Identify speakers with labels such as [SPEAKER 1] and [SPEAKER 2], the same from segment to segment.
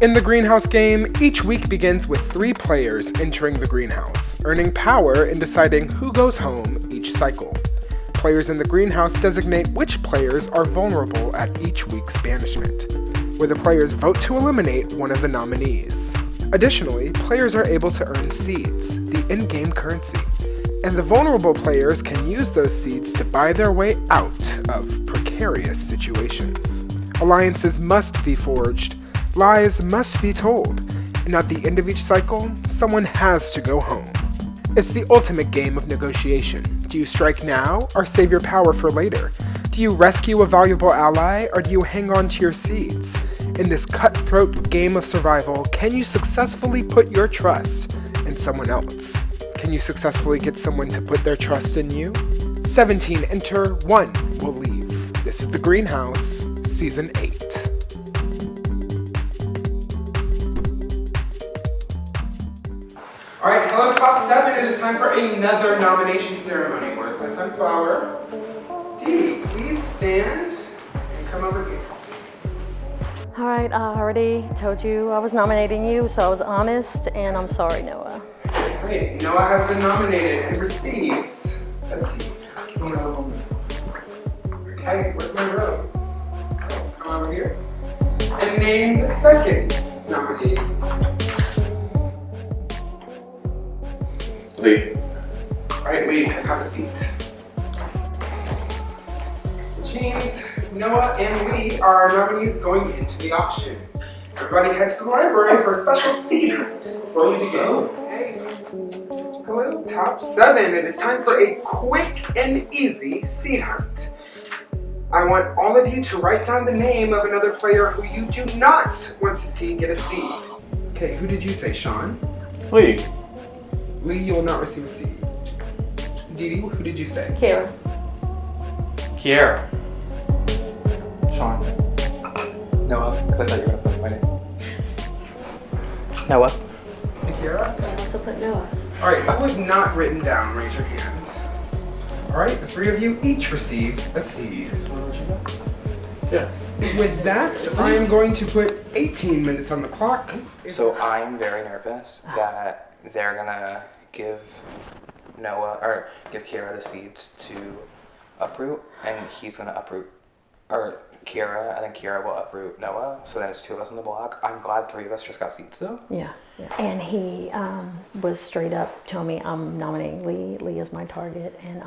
[SPEAKER 1] In the greenhouse game, each week begins with 3 players entering the greenhouse, earning power in deciding who goes home each cycle. Players in the greenhouse designate which players are vulnerable at each week's banishment, where the players vote to eliminate one of the nominees. Additionally, players are able to earn seeds, the in-game currency, and the vulnerable players can use those seeds to buy their way out of precarious situations. Alliances must be forged, lies must be told, and at the end of each cycle, someone has to go home. It's the ultimate game of negotiation. Do you strike now, or save your power for later? Do you rescue a valuable ally, or do you hang on to your seeds? In this cutthroat game of survival, can you successfully put your trust in someone else? Can you successfully get someone to put their trust in you? 17 enter, 1 will leave. This is The Greenhouse, Season 8. Alright, hello Top 7. It is time for another nomination ceremony. Where's my sunflower? Dee, please stand and come over here.
[SPEAKER 2] All right, I already told you I was nominating you, so I was honest, and I'm sorry, Noah.
[SPEAKER 1] Okay, Noah has been nominated and receives a seat. Okay, where's my rose? Come over here. And name the second nominee.
[SPEAKER 3] Lee.
[SPEAKER 1] Alright, Lee, have a seat. Which means Noah and Lee are our nominees going into the auction. Everybody head to the library for a special seat before we begin. Okay. Hello, Top 7. It is time for a quick and easy seed hunt. I want all of you to write down the name of another player who you do not want to see get a seed. Okay, who did you say, Sean?
[SPEAKER 3] Lee.
[SPEAKER 1] Lee, you will not receive a seed. Dee Dee, who did you say?
[SPEAKER 2] Kira.
[SPEAKER 3] Kiera.
[SPEAKER 4] Sean. Noah, because I thought you were going to put my name.
[SPEAKER 3] Noah.
[SPEAKER 1] Akira?
[SPEAKER 2] I also put Noah.
[SPEAKER 1] Alright, that was not written down. Raise your hand. Alright, the 3 of you each receive a seed.
[SPEAKER 3] Yeah.
[SPEAKER 1] With that, I am going to put 18 minutes on the clock.
[SPEAKER 4] So I'm very nervous that they're going to give Noah, or give Kiera the seeds to uproot, and he's going to uproot, or Kiera, and then Kiera will uproot Noah, so then it's 2 of us on the block. I'm glad 3 of us just got seeds though.
[SPEAKER 2] Yeah. And he was straight up telling me I'm nominating Lee. Lee is my target, and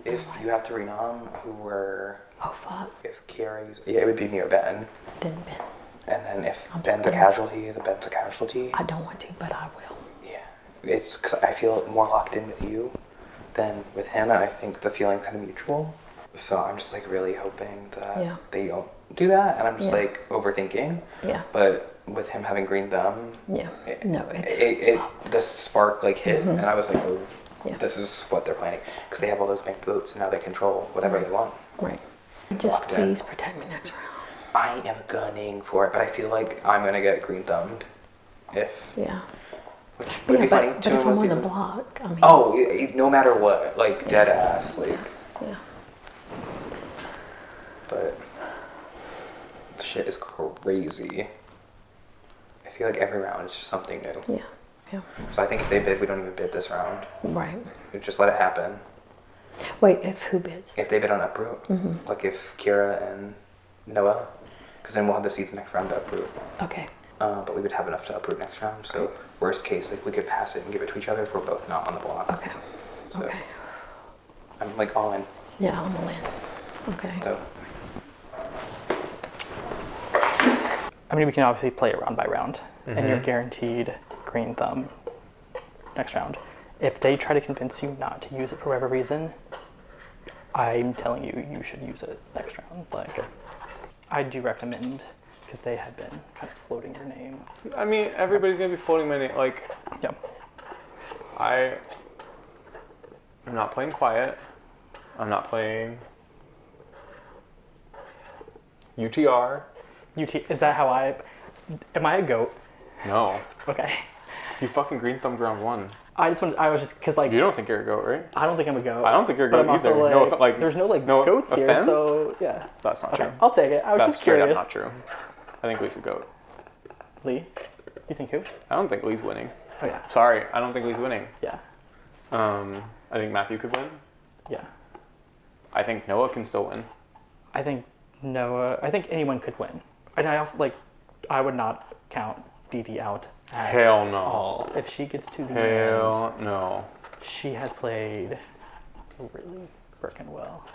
[SPEAKER 4] If you have to renom, who were,
[SPEAKER 2] oh fuck,
[SPEAKER 4] if Kiera's, yeah, it would be me or Ben.
[SPEAKER 2] then Ben.
[SPEAKER 4] And then if
[SPEAKER 2] I'm
[SPEAKER 4] Ben's a
[SPEAKER 2] scared.
[SPEAKER 4] casualty, then Ben's a casualty.
[SPEAKER 2] I don't want to, but I will.
[SPEAKER 4] Yeah, it's because I feel more locked in with you than with him, and I think the feeling's kind of mutual. So I'm just like really hoping that they don't do that, and I'm just like overthinking.
[SPEAKER 2] Yeah.
[SPEAKER 4] But with him having green thumb,
[SPEAKER 2] Yeah.
[SPEAKER 4] the spark like hit, and I was like, oh,
[SPEAKER 2] Yeah.
[SPEAKER 4] this is what they're planning, because they have all those bank votes, and now they control whatever they want.
[SPEAKER 2] Right. Just
[SPEAKER 4] Locked in.
[SPEAKER 2] please protect me next round.
[SPEAKER 4] I am gunning for it, but I feel like I'm gonna get green thumbed. If
[SPEAKER 2] Yeah.
[SPEAKER 4] which would be funny.
[SPEAKER 2] But
[SPEAKER 4] 2
[SPEAKER 2] if
[SPEAKER 4] of
[SPEAKER 2] I'm
[SPEAKER 4] us
[SPEAKER 2] on the
[SPEAKER 4] season.
[SPEAKER 2] block, I mean.
[SPEAKER 4] Oh, no matter what, like dead ass, like.
[SPEAKER 2] Yeah.
[SPEAKER 4] But the shit is crazy. I feel like every round is just something new.
[SPEAKER 2] Yeah. Yeah.
[SPEAKER 4] So I think if they bid, we don't even bid this round.
[SPEAKER 2] Right.
[SPEAKER 4] We just let it happen.
[SPEAKER 2] Wait, if who bids?
[SPEAKER 4] If they bid on uproot, like if Kiera and Noah, because then we'll have the seeds next round to uproot.
[SPEAKER 2] Okay.
[SPEAKER 4] But we would have enough to uproot next round. So worst case, like we could pass it and give it to each other if we're both not on the block.
[SPEAKER 2] Okay.
[SPEAKER 4] So
[SPEAKER 2] Okay.
[SPEAKER 4] I'm like all in.
[SPEAKER 2] Yeah, I'm all in. Okay.
[SPEAKER 4] So.
[SPEAKER 3] I mean, we can obviously play it round by round, and you're guaranteed green thumb next round. If they try to convince you not to use it for whatever reason, I'm telling you, you should use it next round. Like, I do recommend, because they have been kind of floating your name.
[SPEAKER 5] I mean, everybody's gonna be floating my name. Like,
[SPEAKER 3] Yeah.
[SPEAKER 5] I'm not playing quiet. I'm not playing UTR.
[SPEAKER 3] Is that how am I a goat?
[SPEAKER 5] No,
[SPEAKER 3] Okay.
[SPEAKER 5] you fucking green thumbed round 1.
[SPEAKER 3] I was just, because like,
[SPEAKER 5] You don't think you're a goat, right?
[SPEAKER 3] I don't think I'm a goat.
[SPEAKER 5] I don't think you're a
[SPEAKER 3] but
[SPEAKER 5] goat
[SPEAKER 3] I'm also
[SPEAKER 5] either.
[SPEAKER 3] like,
[SPEAKER 5] No, like,
[SPEAKER 3] there's no like
[SPEAKER 5] no
[SPEAKER 3] goats here,
[SPEAKER 5] offense?
[SPEAKER 3] so yeah.
[SPEAKER 5] That's not
[SPEAKER 3] Okay,
[SPEAKER 5] true.
[SPEAKER 3] I'll take it. I was
[SPEAKER 5] That's
[SPEAKER 3] just
[SPEAKER 5] straight
[SPEAKER 3] curious.
[SPEAKER 5] up not true. I think Lee's a goat.
[SPEAKER 3] Lee? You think who?
[SPEAKER 5] I don't think Lee's winning.
[SPEAKER 3] Oh yeah.
[SPEAKER 5] Sorry, I don't think Lee's winning.
[SPEAKER 3] Yeah.
[SPEAKER 5] I think Matthew could win.
[SPEAKER 3] Yeah.
[SPEAKER 5] I think Noah can still win.
[SPEAKER 3] I think anyone could win. And I also I would not count Dee Dee out at
[SPEAKER 5] Hell no.
[SPEAKER 3] all. If she gets to the
[SPEAKER 5] Hell
[SPEAKER 3] end,
[SPEAKER 5] no.
[SPEAKER 3] she has played really freaking well.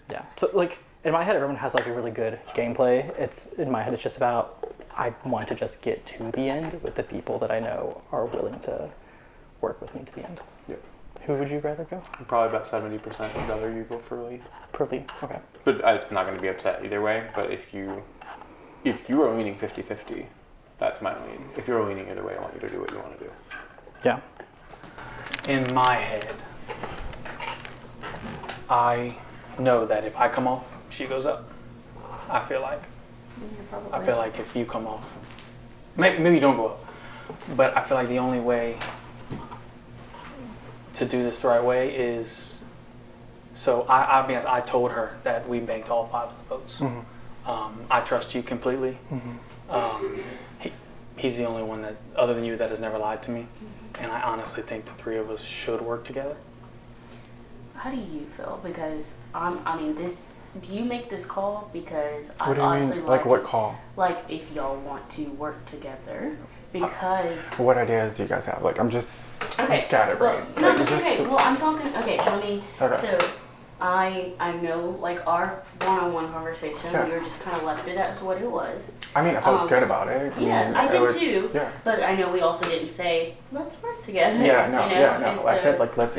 [SPEAKER 3] Yeah. So like in my head, everyone has like a really good gameplay. In my head, it's just about I want to just get to the end with the people that I know are willing to work with me to the end.
[SPEAKER 5] Yep.
[SPEAKER 3] Who would you rather go?
[SPEAKER 5] Probably about 70% would rather you go for Lee.
[SPEAKER 3] Per Lee. Okay.
[SPEAKER 5] But I'm not going to be upset either way. But if you are leaning 50-50, that's my lean. If you're leaning either way, I want you to do what you want to do.
[SPEAKER 3] Yeah.
[SPEAKER 6] In my head, I know that if I come off, she goes up. I feel like if you come off, maybe you don't go up, but I feel like the only way to do this the right way is, so I'll be honest, I told her that we banked all 5 of the votes.
[SPEAKER 3] Mm-hmm.
[SPEAKER 6] I trust you completely.
[SPEAKER 3] Mm-hmm.
[SPEAKER 6] He's the only one that, other than you, that has never lied to me. And I honestly think the 3 of us should work together.
[SPEAKER 7] How do you feel? Because do you make this call? Because
[SPEAKER 5] What do you
[SPEAKER 7] honestly
[SPEAKER 5] mean? Like what call?
[SPEAKER 7] Like if y'all want to work together, because
[SPEAKER 5] What ideas do you guys have? Like I'm scatterbrained.
[SPEAKER 7] Well, no, that's okay. Well, I'm talking. Okay, so let me.
[SPEAKER 5] Okay.
[SPEAKER 7] So I know like our one-on-one conversation.
[SPEAKER 5] Yeah.
[SPEAKER 7] We were just kind of left it as what it was.
[SPEAKER 5] I mean, I felt good about it.
[SPEAKER 7] Yeah, I did too.
[SPEAKER 5] Yeah.
[SPEAKER 7] But I know we also didn't say let's work together.
[SPEAKER 8] Yeah, no,
[SPEAKER 7] you know?
[SPEAKER 8] yeah, no.
[SPEAKER 7] And
[SPEAKER 8] I said
[SPEAKER 7] so
[SPEAKER 8] like let's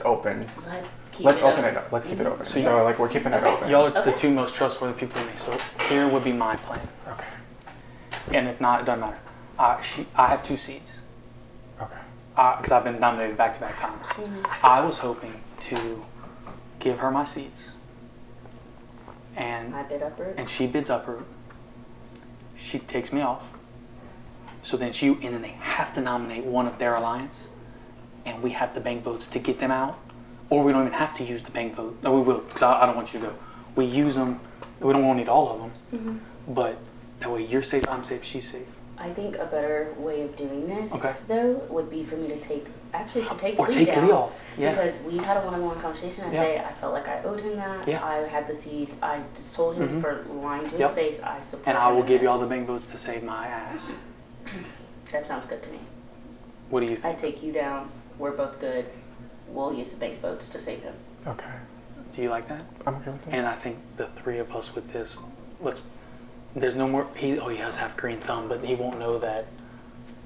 [SPEAKER 8] open.
[SPEAKER 7] let's keep
[SPEAKER 8] Let's
[SPEAKER 7] it
[SPEAKER 8] open
[SPEAKER 7] up.
[SPEAKER 8] it up. Let's keep it open.
[SPEAKER 6] So
[SPEAKER 8] So like we're keeping it open.
[SPEAKER 6] Y'all are the
[SPEAKER 7] Okay.
[SPEAKER 6] 2 most trustworthy people to me. So here would be my plan.
[SPEAKER 8] Okay.
[SPEAKER 6] And if not, it doesn't matter. I have 2 seats.
[SPEAKER 8] Okay.
[SPEAKER 6] Because I've been nominated back-to-back times. I was hoping to give her my seats, and
[SPEAKER 7] I bid uproot.
[SPEAKER 6] and she bids uproot. She takes me off. So then and then they have to nominate one of their alliance, and we have the bank votes to get them out, or we don't even have to use the bank vote. No, we will, because I don't want you to go. We use them. We don't need all of them, but that way you're safe, I'm safe, she's safe.
[SPEAKER 7] I think a better way of doing this,
[SPEAKER 6] Okay.
[SPEAKER 7] though, would be for me to take
[SPEAKER 6] Or
[SPEAKER 7] Lee
[SPEAKER 6] take
[SPEAKER 7] down.
[SPEAKER 6] Lee off. Yeah.
[SPEAKER 7] Because we had a one-on-one conversation. I
[SPEAKER 6] Yeah.
[SPEAKER 7] say I felt like I owed him that.
[SPEAKER 6] Yeah.
[SPEAKER 7] I had the seeds. I just told him for lying to his
[SPEAKER 6] Yep.
[SPEAKER 7] face. I support
[SPEAKER 6] And I
[SPEAKER 7] him
[SPEAKER 6] will
[SPEAKER 7] in
[SPEAKER 6] give you
[SPEAKER 7] this.
[SPEAKER 6] all the bank votes to save my ass.
[SPEAKER 7] That sounds good to me.
[SPEAKER 6] What do you think?
[SPEAKER 7] I take you down. We're both good. We'll use the bank votes to save him.
[SPEAKER 8] Okay.
[SPEAKER 6] Do you like that?
[SPEAKER 8] I'm okay with that.
[SPEAKER 6] And I think the 3 of us with this, there's no more, he does have green thumb, but he won't know that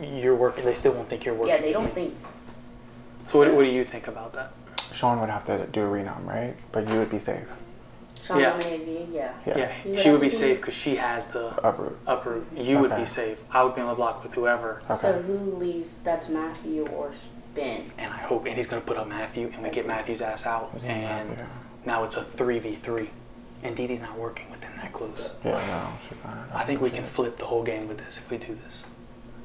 [SPEAKER 6] you're working, they still won't think you're working.
[SPEAKER 7] Yeah, they don't think.
[SPEAKER 6] So what do you think about that?
[SPEAKER 8] Sean would have to do a renom, right? But you would be safe.
[SPEAKER 7] Sean
[SPEAKER 6] Yeah.
[SPEAKER 7] nominated you. Yeah.
[SPEAKER 6] Yeah,
[SPEAKER 7] You would
[SPEAKER 6] she would
[SPEAKER 7] have
[SPEAKER 6] be
[SPEAKER 7] to
[SPEAKER 6] safe because she has the
[SPEAKER 8] Uproot.
[SPEAKER 6] uproot. You would
[SPEAKER 8] Okay.
[SPEAKER 6] be safe. I would be on the block with whoever.
[SPEAKER 8] Okay.
[SPEAKER 7] So who leaves? That's Matthew or Ben.
[SPEAKER 6] And I hope, and he's going to put up Matthew, and we get Matthew's ass out.
[SPEAKER 8] Who's gonna
[SPEAKER 6] And
[SPEAKER 8] Matthew?
[SPEAKER 6] now it's a 3v3. And Dee Dee's not working within that close.
[SPEAKER 8] Yeah, no, she's not.
[SPEAKER 6] I think we can flip the whole game with this if we do this.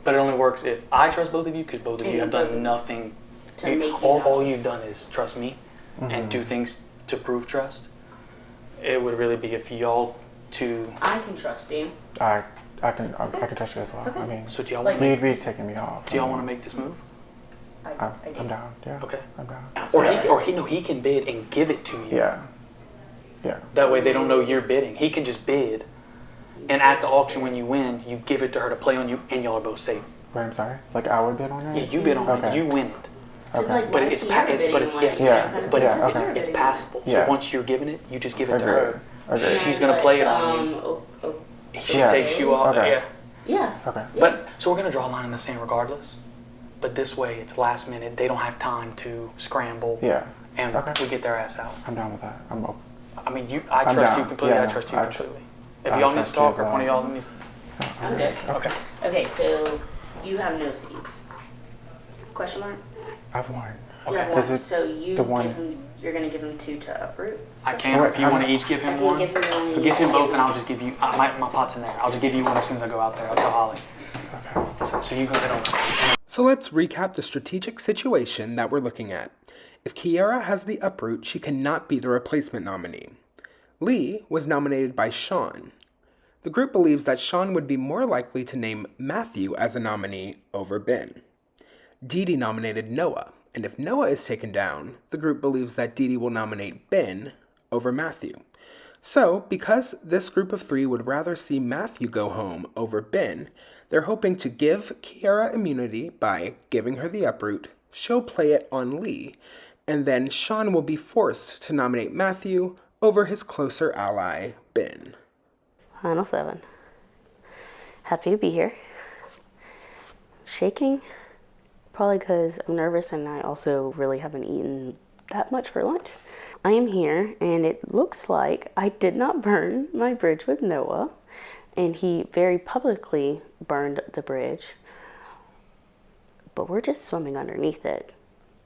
[SPEAKER 6] But it only works if I trust both of you, because both of
[SPEAKER 7] And
[SPEAKER 6] you have
[SPEAKER 7] both of
[SPEAKER 6] done
[SPEAKER 7] you.
[SPEAKER 6] nothing.
[SPEAKER 7] To make you
[SPEAKER 6] All
[SPEAKER 7] not-
[SPEAKER 6] you've done is trust me
[SPEAKER 8] Mm-hmm.
[SPEAKER 6] and do things to prove trust. It would really be if y'all 2.
[SPEAKER 7] I can trust you.
[SPEAKER 8] I can trust you as well. I mean,
[SPEAKER 6] So do y'all
[SPEAKER 7] Like-
[SPEAKER 6] want
[SPEAKER 8] you'd be taking me off.
[SPEAKER 6] do y'all want to make this move?
[SPEAKER 7] I do.
[SPEAKER 8] I'm down. Yeah.
[SPEAKER 6] Okay.
[SPEAKER 8] I'm down.
[SPEAKER 6] Or he can bid and give it to you.
[SPEAKER 8] Yeah. Yeah.
[SPEAKER 6] That way they don't know you're bidding. He can just bid, and at the auction when you win, you give it to her to play on you, and y'all are both safe.
[SPEAKER 8] Wait, I'm sorry. Like I would bid on it.
[SPEAKER 6] Yeah, you bid on it,
[SPEAKER 8] Okay.
[SPEAKER 6] you win it.
[SPEAKER 7] It's
[SPEAKER 8] Okay.
[SPEAKER 7] like
[SPEAKER 6] But
[SPEAKER 7] why
[SPEAKER 6] it's
[SPEAKER 7] Kiara bidding
[SPEAKER 6] but
[SPEAKER 7] on
[SPEAKER 6] yeah,
[SPEAKER 7] you, you know,
[SPEAKER 8] yeah,
[SPEAKER 7] kind of
[SPEAKER 6] but
[SPEAKER 7] thing.
[SPEAKER 8] yeah,
[SPEAKER 7] Kiara
[SPEAKER 8] okay.
[SPEAKER 6] it's
[SPEAKER 7] bidding.
[SPEAKER 6] passable.
[SPEAKER 8] Yeah.
[SPEAKER 6] So once you're giving it, you just give it to
[SPEAKER 8] Agreed.
[SPEAKER 6] her.
[SPEAKER 8] Agreed.
[SPEAKER 6] She's gonna play it on you.
[SPEAKER 7] Oh,
[SPEAKER 6] She
[SPEAKER 8] Yeah.
[SPEAKER 6] takes you off.
[SPEAKER 8] Okay.
[SPEAKER 6] Yeah.
[SPEAKER 7] yeah.
[SPEAKER 8] Okay.
[SPEAKER 6] But so we're gonna draw a line in the sand regardless. But this way, it's last minute. They don't have time to scramble.
[SPEAKER 8] Yeah.
[SPEAKER 6] And
[SPEAKER 8] Okay.
[SPEAKER 6] we get their ass out.
[SPEAKER 8] I'm down with that. I'm open.
[SPEAKER 6] I mean, I
[SPEAKER 8] I'm
[SPEAKER 6] trust
[SPEAKER 8] down.
[SPEAKER 6] you completely.
[SPEAKER 8] Yeah,
[SPEAKER 6] I trust you
[SPEAKER 8] I
[SPEAKER 6] completely. If
[SPEAKER 8] I
[SPEAKER 6] y'all need
[SPEAKER 8] trust
[SPEAKER 6] to talk,
[SPEAKER 8] you
[SPEAKER 6] or
[SPEAKER 8] as
[SPEAKER 6] if one of
[SPEAKER 8] well.
[SPEAKER 6] y'all needs,
[SPEAKER 7] I'm good.
[SPEAKER 6] okay.
[SPEAKER 7] Okay, so you have no seeds. Question mark?
[SPEAKER 8] I've won.
[SPEAKER 7] You have
[SPEAKER 6] Okay.
[SPEAKER 8] Is
[SPEAKER 7] one.
[SPEAKER 8] it
[SPEAKER 7] So you
[SPEAKER 8] the one-
[SPEAKER 7] give him. You're gonna give him 2 to uproot.
[SPEAKER 6] I can.
[SPEAKER 8] Wait,
[SPEAKER 6] If you
[SPEAKER 8] how
[SPEAKER 6] want to
[SPEAKER 8] many-
[SPEAKER 6] each give
[SPEAKER 7] I
[SPEAKER 6] him
[SPEAKER 7] can
[SPEAKER 6] one,
[SPEAKER 7] give him one,
[SPEAKER 6] so
[SPEAKER 7] you
[SPEAKER 6] give him
[SPEAKER 7] can
[SPEAKER 6] both,
[SPEAKER 7] give
[SPEAKER 6] and I'll
[SPEAKER 7] him-
[SPEAKER 6] just give you. My pot's in there. I'll just give you one as soon as I go out there. I'll tell Holly.
[SPEAKER 8] Okay.
[SPEAKER 6] So you go ahead on.
[SPEAKER 1] So let's recap the strategic situation that we're looking at. If Kiara has the uproot, she cannot be the replacement nominee. Lee was nominated by Sean. The group believes that Sean would be more likely to name Matthew as a nominee over Ben. Dee Dee nominated Noah, and if Noah is taken down, the group believes that Dee Dee will nominate Ben over Matthew. So, because this group of 3 would rather see Matthew go home over Ben, they're hoping to give Kiara immunity by giving her the uproot, she'll play it on Lee, and then Sean will be forced to nominate Matthew over his closer ally, Ben.
[SPEAKER 9] Final 7. Happy to be here. Shaking, probably because I'm nervous and I also really haven't eaten that much for lunch. I am here and it looks like I did not burn my bridge with Noah, and he very publicly burned the bridge, but we're just swimming underneath it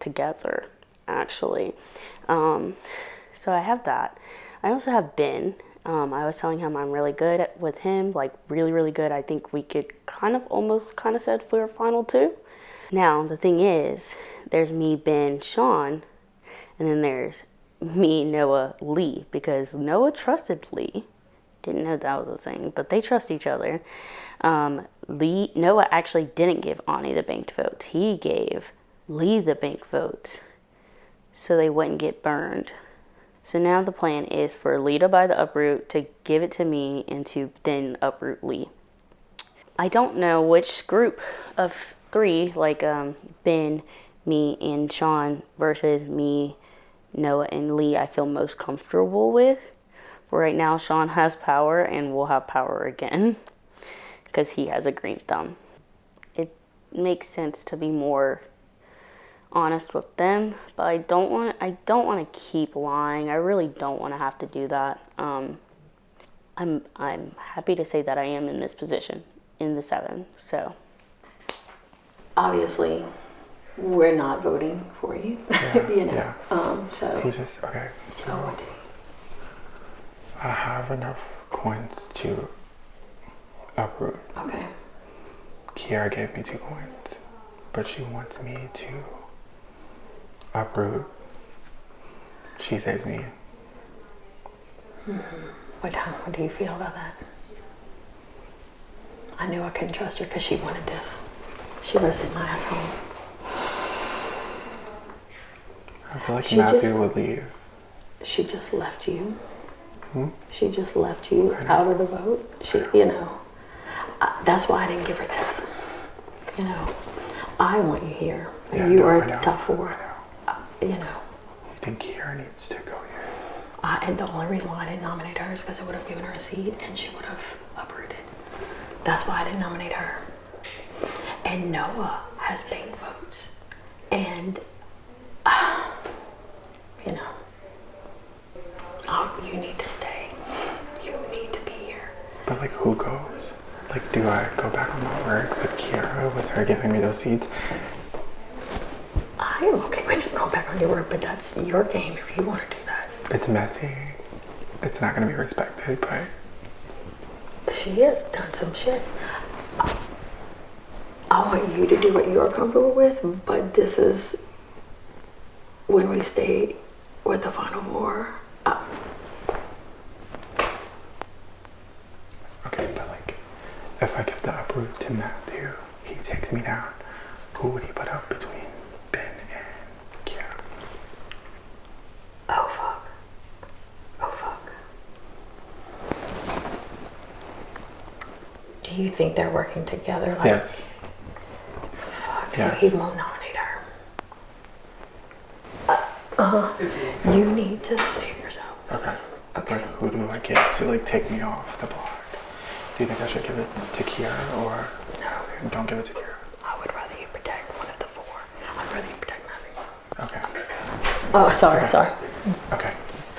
[SPEAKER 9] together, actually. So I have that. I also have Ben. I was telling him I'm really good with him, like really, really good. I think we could almost said we were final 2. Now, the thing is, there's me, Ben, Sean, and then there's me, Noah, Lee, because Noah trusted Lee. Didn't know that was a thing, but they trust each other. Noah actually didn't give Ani the banked votes. He gave Lee the banked votes so they wouldn't get burned. So now the plan is for Lee to buy the uproot, to give it to me, and to then uproot Lee. I don't know which group of 3, like Ben, me, and Sean versus me, Noah, and Lee, I feel most comfortable with. For right now, Sean has power and will have power again because he has a green thumb. It makes sense to be more honest with them, but I don't want to keep lying. I really don't want to have to do that. I'm happy to say that I am in this position in the 7. So obviously we're not voting for you.
[SPEAKER 8] Yeah.
[SPEAKER 9] So
[SPEAKER 8] He just, okay.
[SPEAKER 9] so what do you?
[SPEAKER 8] I have enough coins to uproot.
[SPEAKER 9] Okay.
[SPEAKER 8] Kiara gave me 2 coins, but she wants me to uproot. She saves me.
[SPEAKER 9] What do you feel about that? I knew I couldn't trust her because she wanted this. She would have sent my ass home.
[SPEAKER 8] I feel like
[SPEAKER 9] She
[SPEAKER 8] Matthew
[SPEAKER 9] just-
[SPEAKER 8] would leave.
[SPEAKER 9] She just left you. She just left you out of the vote. That's why I didn't give her this. I want you here.
[SPEAKER 8] Yeah,
[SPEAKER 9] You
[SPEAKER 8] no,
[SPEAKER 9] are
[SPEAKER 8] I know.
[SPEAKER 9] top 4.
[SPEAKER 8] You think Kiara needs to go here?
[SPEAKER 9] And the only reason why I didn't nominate her is because I would have given her a seat and she would have uprooted. That's why I didn't nominate her. And Noah has bank votes. And, you need to stay. You need to be here.
[SPEAKER 8] But like, who goes? Like, do I go back on my word with Kiara, with her giving me those seats?
[SPEAKER 9] I am okay with you going back on your word, but that's your game if you want to do that.
[SPEAKER 8] It's messy. It's not going to be respected, but
[SPEAKER 9] She has done some shit. I want you to do what you're comfortable with, but this is when we stay with the final 4.
[SPEAKER 8] okay, but like, if I give the uproot to Matthew, he takes me down. Who would he put up between Ben and Kiara?
[SPEAKER 9] Oh fuck. Do you think they're working together? Like,
[SPEAKER 8] Yes.
[SPEAKER 9] Fuck.
[SPEAKER 8] Yes.
[SPEAKER 9] So he won't nominate her. You need to save yourself.
[SPEAKER 8] Okay.
[SPEAKER 9] Okay.
[SPEAKER 8] But who do I get to like take me off the block? Do you think I should give it to Kiara or no? Don't give it to Kiara.
[SPEAKER 9] I would rather you protect one of the 4. I'd rather you protect Matthew.
[SPEAKER 8] Okay.
[SPEAKER 9] Oh, sorry.
[SPEAKER 8] Okay.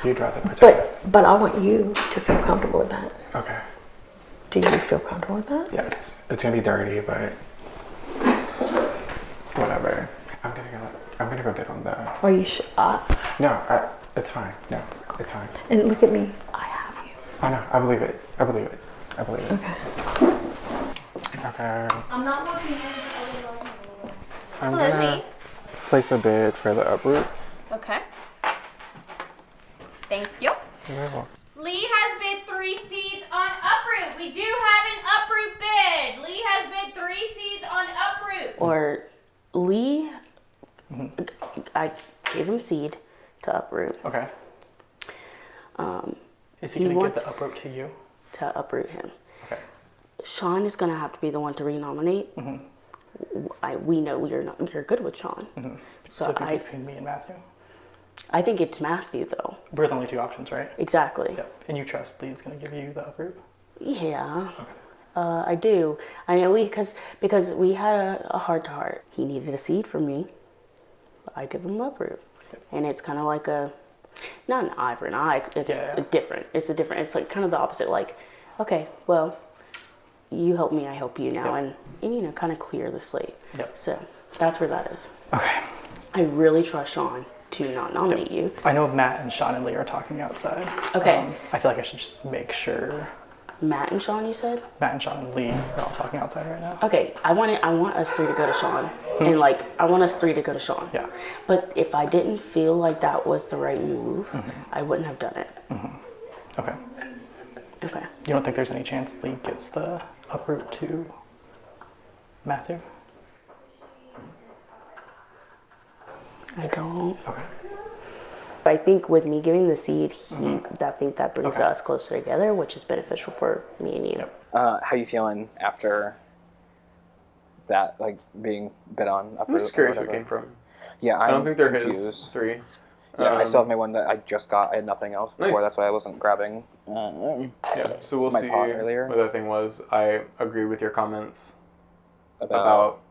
[SPEAKER 8] You'd rather protect.
[SPEAKER 9] But I want you to feel comfortable with that.
[SPEAKER 8] Okay.
[SPEAKER 9] Do you feel comfortable with that?
[SPEAKER 8] Yes. It's gonna be dirty, but whatever. I'm gonna go bid on the.
[SPEAKER 9] Are you sure?
[SPEAKER 8] No, it's fine. No, it's fine.
[SPEAKER 9] And look at me. I have you.
[SPEAKER 8] I know. I believe it.
[SPEAKER 9] Okay.
[SPEAKER 8] Okay.
[SPEAKER 10] I'm not looking
[SPEAKER 8] I'm
[SPEAKER 10] Hello,
[SPEAKER 8] gonna
[SPEAKER 10] Lee.
[SPEAKER 8] place a bid for the uproot.
[SPEAKER 10] Okay. Thank you.
[SPEAKER 8] You're welcome.
[SPEAKER 10] Lee has bid $3 3 seeds on uproot. We do have an uproot bid. Lee has bid 3 seeds on uproot.
[SPEAKER 9] Or Lee, I gave him seed to uproot.
[SPEAKER 3] Okay. Is he
[SPEAKER 9] he
[SPEAKER 3] going to give
[SPEAKER 9] wants-
[SPEAKER 3] the uproot to you?
[SPEAKER 9] To uproot him.
[SPEAKER 3] Okay.
[SPEAKER 9] Sean is going to have to be the one to renominate. We know you're good with Sean.
[SPEAKER 3] So
[SPEAKER 9] So
[SPEAKER 3] it'd be between me and Matthew.
[SPEAKER 9] I think it's Matthew though.
[SPEAKER 3] We're the only 2 options, right?
[SPEAKER 9] Exactly.
[SPEAKER 3] Yep. And you trust Lee's going to give you the uproot?
[SPEAKER 9] Yeah. I do. I know because we had a heart to heart. He needed a seed from me. I give him uproot. And it's kind of like not an eye for an eye. It's different. It's like kind of the opposite. Like, okay, well, you help me, I help you now, and kind of clear the slate.
[SPEAKER 3] Yep.
[SPEAKER 9] So that's where that is.
[SPEAKER 3] Okay.
[SPEAKER 9] I really trust Sean to not nominate you.
[SPEAKER 3] I know Matt and Sean and Lee are talking outside.
[SPEAKER 9] Okay.
[SPEAKER 3] I feel like I should just make sure
[SPEAKER 9] Matt and Sean, you said?
[SPEAKER 3] Matt and Sean and Lee are all talking outside right now.
[SPEAKER 9] Okay, I want us 3 to go to Sean, and I want us 3 to go to Sean.
[SPEAKER 3] Yeah.
[SPEAKER 9] But if I didn't feel like that was the right move, I wouldn't have done it.
[SPEAKER 3] Okay.
[SPEAKER 9] Okay.
[SPEAKER 3] You don't think there's any chance Lee gives the uproot to Matthew?
[SPEAKER 9] I don't.
[SPEAKER 3] Okay.
[SPEAKER 9] I think with me giving the seed, I think that brings us closer together, which is beneficial for me and you.
[SPEAKER 3] Yep.
[SPEAKER 4] How you feeling after that, like being bid on uproot?
[SPEAKER 5] I'm just curious where it came from.
[SPEAKER 4] Yeah,
[SPEAKER 5] I don't think they're
[SPEAKER 4] confused.
[SPEAKER 5] his 3.
[SPEAKER 4] Yeah, I still have my one that I just got. I had nothing else before.
[SPEAKER 5] Nice.
[SPEAKER 4] That's why I wasn't grabbing.
[SPEAKER 5] Yeah, so we'll
[SPEAKER 4] my
[SPEAKER 5] see
[SPEAKER 4] pot earlier.
[SPEAKER 5] what the thing was. I agree with your comments
[SPEAKER 4] About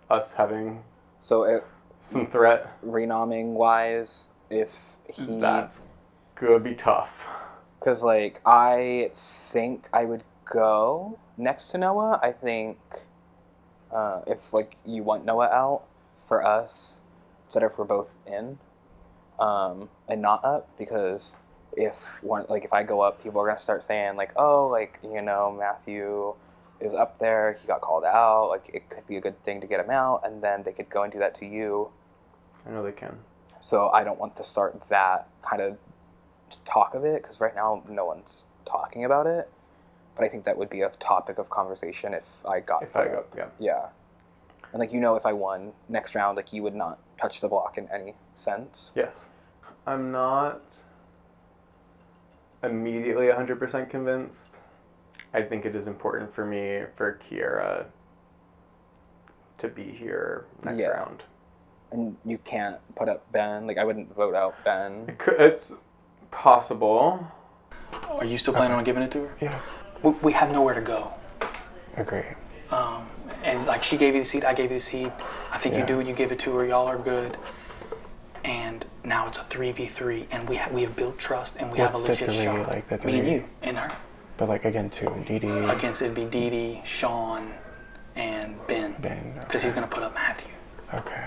[SPEAKER 5] us having
[SPEAKER 4] so
[SPEAKER 5] some threat.
[SPEAKER 4] renomming wise, if he
[SPEAKER 5] That's gonna be tough.
[SPEAKER 4] because like I think I would go next to Noah. I think if like you want Noah out for us, it's better if we're both in and not up, because if I go up, people are gonna start saying like, oh, like Matthew is up there, he got called out, like it could be a good thing to get him out, and then they could go and do that to you.
[SPEAKER 5] I know they can.
[SPEAKER 4] So I don't want to start that kind of talk of it, because right now no one's talking about it. But I think that would be a topic of conversation if I got. Yeah. And if I won next round, like you would not touch the block in any sense.
[SPEAKER 5] Yes. I'm not immediately 100% convinced. I think it is important for me for Kiera to be here next round.
[SPEAKER 4] And you can't put up Ben. Like I wouldn't vote out Ben.
[SPEAKER 5] It's possible.
[SPEAKER 6] Are you still planning on giving it to her?
[SPEAKER 8] Yeah.
[SPEAKER 6] We have nowhere to go.
[SPEAKER 8] Agree.
[SPEAKER 6] And like she gave you the seed, I gave you the seed. I think you do it, you give it to her, y'all are good. And now it's a 3v3, and we have built trust, and we have a legit shot.
[SPEAKER 8] Like the
[SPEAKER 6] Me and you and her.
[SPEAKER 8] But like again too, Didi.
[SPEAKER 6] Against it'd be Didi, Sean, and Ben.
[SPEAKER 8] Ben.
[SPEAKER 6] Because he's gonna put up Matthew.
[SPEAKER 8] Okay.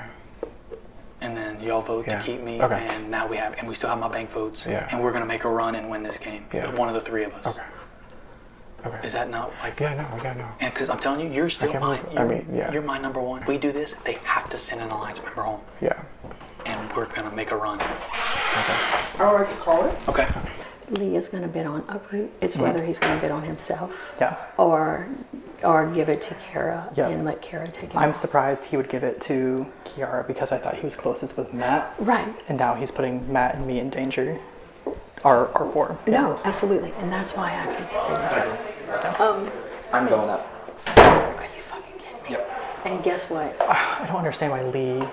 [SPEAKER 6] And then y'all vote to keep me,
[SPEAKER 8] Okay.
[SPEAKER 6] and now we still have my bank votes.
[SPEAKER 8] Yeah.
[SPEAKER 6] And we're gonna make a run and win this game.
[SPEAKER 8] Yeah.
[SPEAKER 6] One of the 3 of us.
[SPEAKER 8] Okay. Okay.
[SPEAKER 6] Is that not like?
[SPEAKER 8] Yeah, no.
[SPEAKER 6] And because I'm telling you, you're still
[SPEAKER 8] can't
[SPEAKER 6] mine.
[SPEAKER 8] believe-
[SPEAKER 6] You're my number 1. We do this, they have to send an alliance member home,
[SPEAKER 8] Yeah.
[SPEAKER 6] and we're gonna make a run.
[SPEAKER 1] I would like to call it.
[SPEAKER 6] Okay.
[SPEAKER 2] Lee is going to bid on uproot. It's whether he's going to bid on himself
[SPEAKER 3] Yeah.
[SPEAKER 2] or give it to Kara
[SPEAKER 3] Yeah.
[SPEAKER 2] and let Kara take it.
[SPEAKER 3] I'm surprised he would give it to Kiara because I thought he was closest with Matt.
[SPEAKER 2] Right.
[SPEAKER 3] And now he's putting Matt and me in danger. Our 4.
[SPEAKER 2] No, absolutely. And that's why I asked him to say that.
[SPEAKER 4] I'm going up.
[SPEAKER 2] Are you fucking kidding me?
[SPEAKER 4] Yep.
[SPEAKER 2] And guess what?
[SPEAKER 3] I don't understand why Lee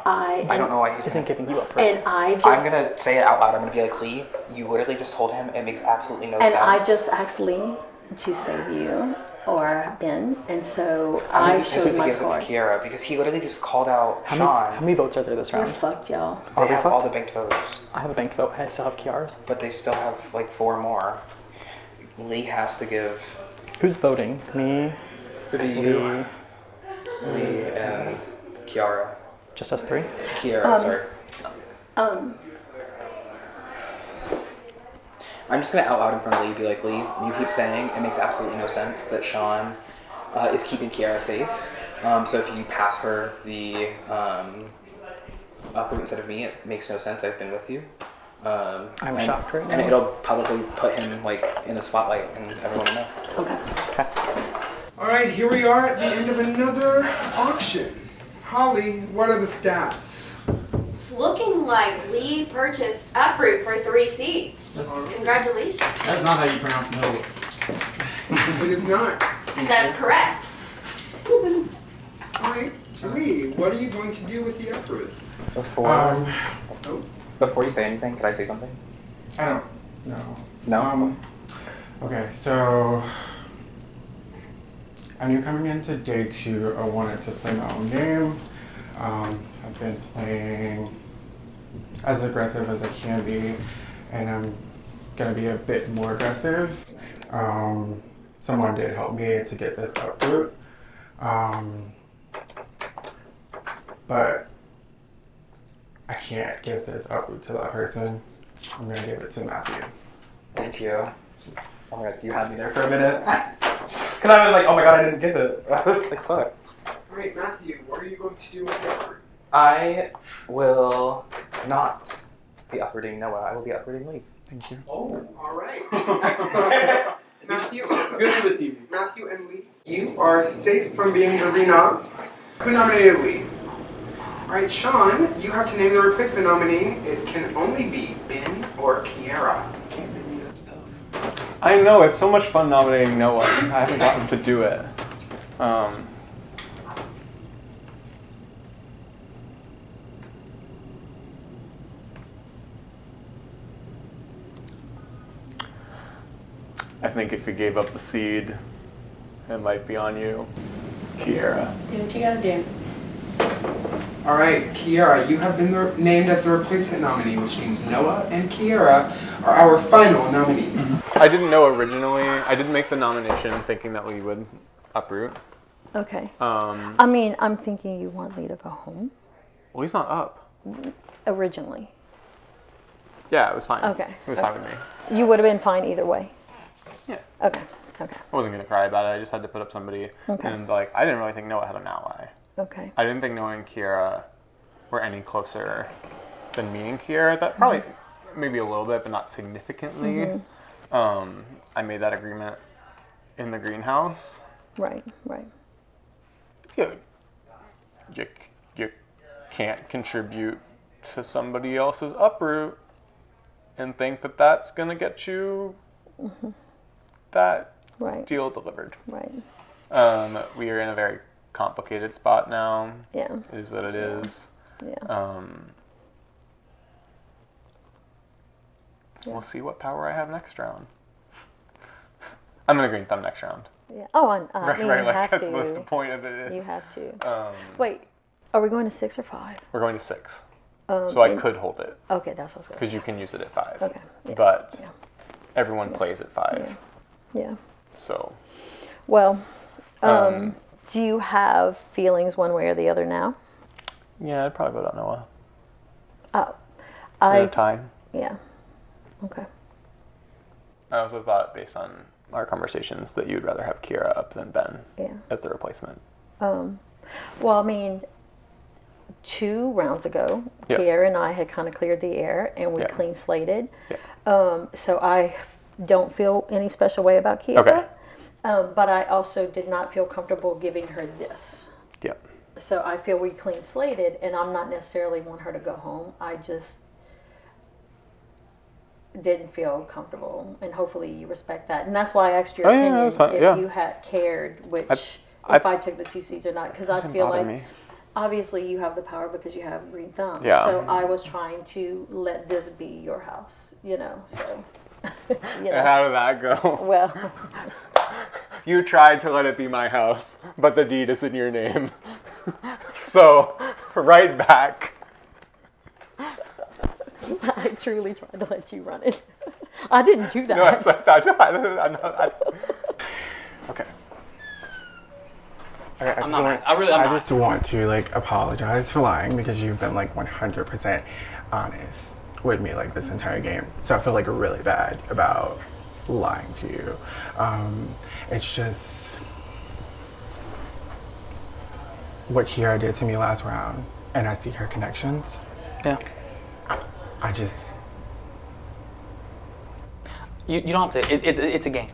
[SPEAKER 4] I don't know why he's
[SPEAKER 3] isn't giving you uproot.
[SPEAKER 2] And I just.
[SPEAKER 4] I'm gonna say it out loud. I'm gonna be like, Lee, you literally just told him it makes absolutely no sense.
[SPEAKER 2] And I just asked Lee to save you or Ben, and so
[SPEAKER 4] I'm
[SPEAKER 2] I showed my
[SPEAKER 4] gives it to
[SPEAKER 2] cards.
[SPEAKER 4] Kiera because he literally just called out
[SPEAKER 3] How
[SPEAKER 4] Sean.
[SPEAKER 3] many votes are there this
[SPEAKER 2] You're
[SPEAKER 3] round?
[SPEAKER 2] fucked, y'all.
[SPEAKER 4] They
[SPEAKER 3] Are we
[SPEAKER 4] have
[SPEAKER 3] fucked?
[SPEAKER 4] all the banked votes,
[SPEAKER 3] I have a banked vote. I still have Kiara's.
[SPEAKER 4] but they still have like 4 more. Lee has to give
[SPEAKER 3] Who's voting? Me,
[SPEAKER 4] you, Lee, and Kiara.
[SPEAKER 3] just us 3?
[SPEAKER 4] Kiera, sorry. I'm just gonna out loud in front of Lee be like, Lee, you keep saying it makes absolutely no sense that Sean is keeping Kiara safe. So if you pass her the uproot instead of me, it makes no sense. I've been with you.
[SPEAKER 3] I'm
[SPEAKER 4] and,
[SPEAKER 3] shocked right now.
[SPEAKER 4] And it'll publicly put him like in the spotlight, and everyone will know.
[SPEAKER 3] Okay.
[SPEAKER 1] All right, here we are at the end of another auction. Holly, what are the stats?
[SPEAKER 10] It's looking like Lee purchased Uproot for 3 seats. Congratulations.
[SPEAKER 6] That's not how you pronounce Noah.
[SPEAKER 1] It is not.
[SPEAKER 10] That's correct.
[SPEAKER 1] All right, Lee, what are you going to do with the Uproot?
[SPEAKER 4] Before you say anything, could I say something?
[SPEAKER 8] I don't know.
[SPEAKER 4] No.
[SPEAKER 8] Okay, so I knew coming into day 2, I wanted to play my own game. I've been playing as aggressive as I can be, and I'm gonna be a bit more aggressive. Someone did help me to get this uproot, but I can't give this uproot to that person. I'm gonna give it to Matthew.
[SPEAKER 4] Thank you. Oh my god, you had me there for a minute. Because I was like, oh my god, I didn't get it. I was like, fuck.
[SPEAKER 1] All right, Matthew, what are you going to do with the Uproot?
[SPEAKER 4] I will not be uprooting Noah. I will be uprooting Lee.
[SPEAKER 8] Thank you.
[SPEAKER 1] Oh, all right. Excellent. Matthew and Lee, you are safe from being the renobs. Who nominated Lee? All right, Sean, you have to name the replacement nominee. It can only be Ben or Kiera.
[SPEAKER 6] Can't be me, that's tough.
[SPEAKER 5] I know, it's so much fun nominating Noah. I haven't gotten to do it. I think if you gave up the seed, it might be on you, Kiera.
[SPEAKER 7] Do what you gotta do.
[SPEAKER 1] All right, Kiera, you have been named as the replacement nominee, which means Noah and Kiera are our final nominees.
[SPEAKER 5] I didn't know originally. I didn't make the nomination thinking that we would uproot.
[SPEAKER 2] Okay. I mean, I'm thinking you want Lee to go home
[SPEAKER 5] Well, he's not up.
[SPEAKER 2] originally.
[SPEAKER 5] Yeah, it was fine.
[SPEAKER 2] Okay.
[SPEAKER 5] It was fine with me.
[SPEAKER 2] You would have been fine either way.
[SPEAKER 5] Yeah.
[SPEAKER 2] Okay. Okay.
[SPEAKER 5] I wasn't gonna cry about it. I just had to put up somebody.
[SPEAKER 2] Okay.
[SPEAKER 5] And like, I didn't really think Noah had an ally.
[SPEAKER 2] Okay.
[SPEAKER 5] I didn't think Noah and Kiera were any closer than me and Kiera. That probably maybe a little bit, but not significantly. I made that agreement in the greenhouse.
[SPEAKER 2] Right. Right.
[SPEAKER 5] You can't contribute to somebody else's uproot and think that that's gonna get you that
[SPEAKER 2] Right.
[SPEAKER 5] deal delivered.
[SPEAKER 2] Right.
[SPEAKER 5] We are in a very complicated spot now.
[SPEAKER 2] Yeah.
[SPEAKER 5] It is what it is.
[SPEAKER 2] Yeah.
[SPEAKER 5] We'll see what power I have next round. I'm gonna green thumb next round.
[SPEAKER 2] Yeah. Oh, I
[SPEAKER 5] Right,
[SPEAKER 2] mean,
[SPEAKER 5] right.
[SPEAKER 2] you
[SPEAKER 5] Like
[SPEAKER 2] have
[SPEAKER 5] that's
[SPEAKER 2] to.
[SPEAKER 5] what the point of it is.
[SPEAKER 2] You have to.
[SPEAKER 5] Um,
[SPEAKER 2] Wait, are we going to 6 or 5?
[SPEAKER 5] we're going to 6, so I
[SPEAKER 2] and-
[SPEAKER 5] could hold it
[SPEAKER 2] Okay, that's what I was going to
[SPEAKER 5] because you can use it at 5.
[SPEAKER 2] Okay. Yeah.
[SPEAKER 5] But
[SPEAKER 2] Yeah.
[SPEAKER 5] everyone plays at 5,
[SPEAKER 2] Yeah.
[SPEAKER 5] so
[SPEAKER 2] Well, do you have feelings one way or the other now?
[SPEAKER 5] yeah, I'd probably vote on Noah.
[SPEAKER 2] Oh,
[SPEAKER 5] In a tie.
[SPEAKER 2] yeah. Okay.
[SPEAKER 5] I also thought, based on our conversations, that you'd rather have Kiera up than Ben
[SPEAKER 2] Yeah.
[SPEAKER 5] as the replacement.
[SPEAKER 2] Well, I mean, 2 rounds ago,
[SPEAKER 5] Yeah.
[SPEAKER 2] Kiera and I had kind of cleared the air and we
[SPEAKER 5] Yeah.
[SPEAKER 2] clean slated.
[SPEAKER 5] Yeah.
[SPEAKER 2] So I don't feel any special way about Kiera.
[SPEAKER 5] Okay.
[SPEAKER 2] But I also did not feel comfortable giving her this.
[SPEAKER 5] Yeah.
[SPEAKER 2] So I feel we clean slated, and I'm not necessarily want her to go home. I just didn't feel comfortable, and hopefully you respect that. And that's why I asked your
[SPEAKER 5] Oh, yeah,
[SPEAKER 2] opinion
[SPEAKER 5] that's fine,
[SPEAKER 2] if
[SPEAKER 5] yeah.
[SPEAKER 2] you had cared, which
[SPEAKER 5] I-
[SPEAKER 2] if I took the 2 seats or not, because I
[SPEAKER 5] Doesn't
[SPEAKER 2] feel
[SPEAKER 5] bother
[SPEAKER 2] like
[SPEAKER 5] me.
[SPEAKER 2] obviously you have the power because you have green thumb.
[SPEAKER 5] Yeah.
[SPEAKER 2] So I was trying to let this be your house, you know. So you know.
[SPEAKER 5] How did that go?
[SPEAKER 2] Well,
[SPEAKER 5] You tried to let it be my house, but the deed is in your name. So, right back.
[SPEAKER 2] I truly tried to let you run it. I didn't do that.
[SPEAKER 5] No, that's okay. Okay,
[SPEAKER 6] I'm not. I'm
[SPEAKER 8] I
[SPEAKER 6] not.
[SPEAKER 8] just want to like apologize for lying because you've been like 100% honest with me like this entire game. So I feel like really bad about lying to you. It's just what Kiera did to me last round, and I see her connections.
[SPEAKER 6] Yeah.
[SPEAKER 8] I just
[SPEAKER 6] You don't have to. It's a game.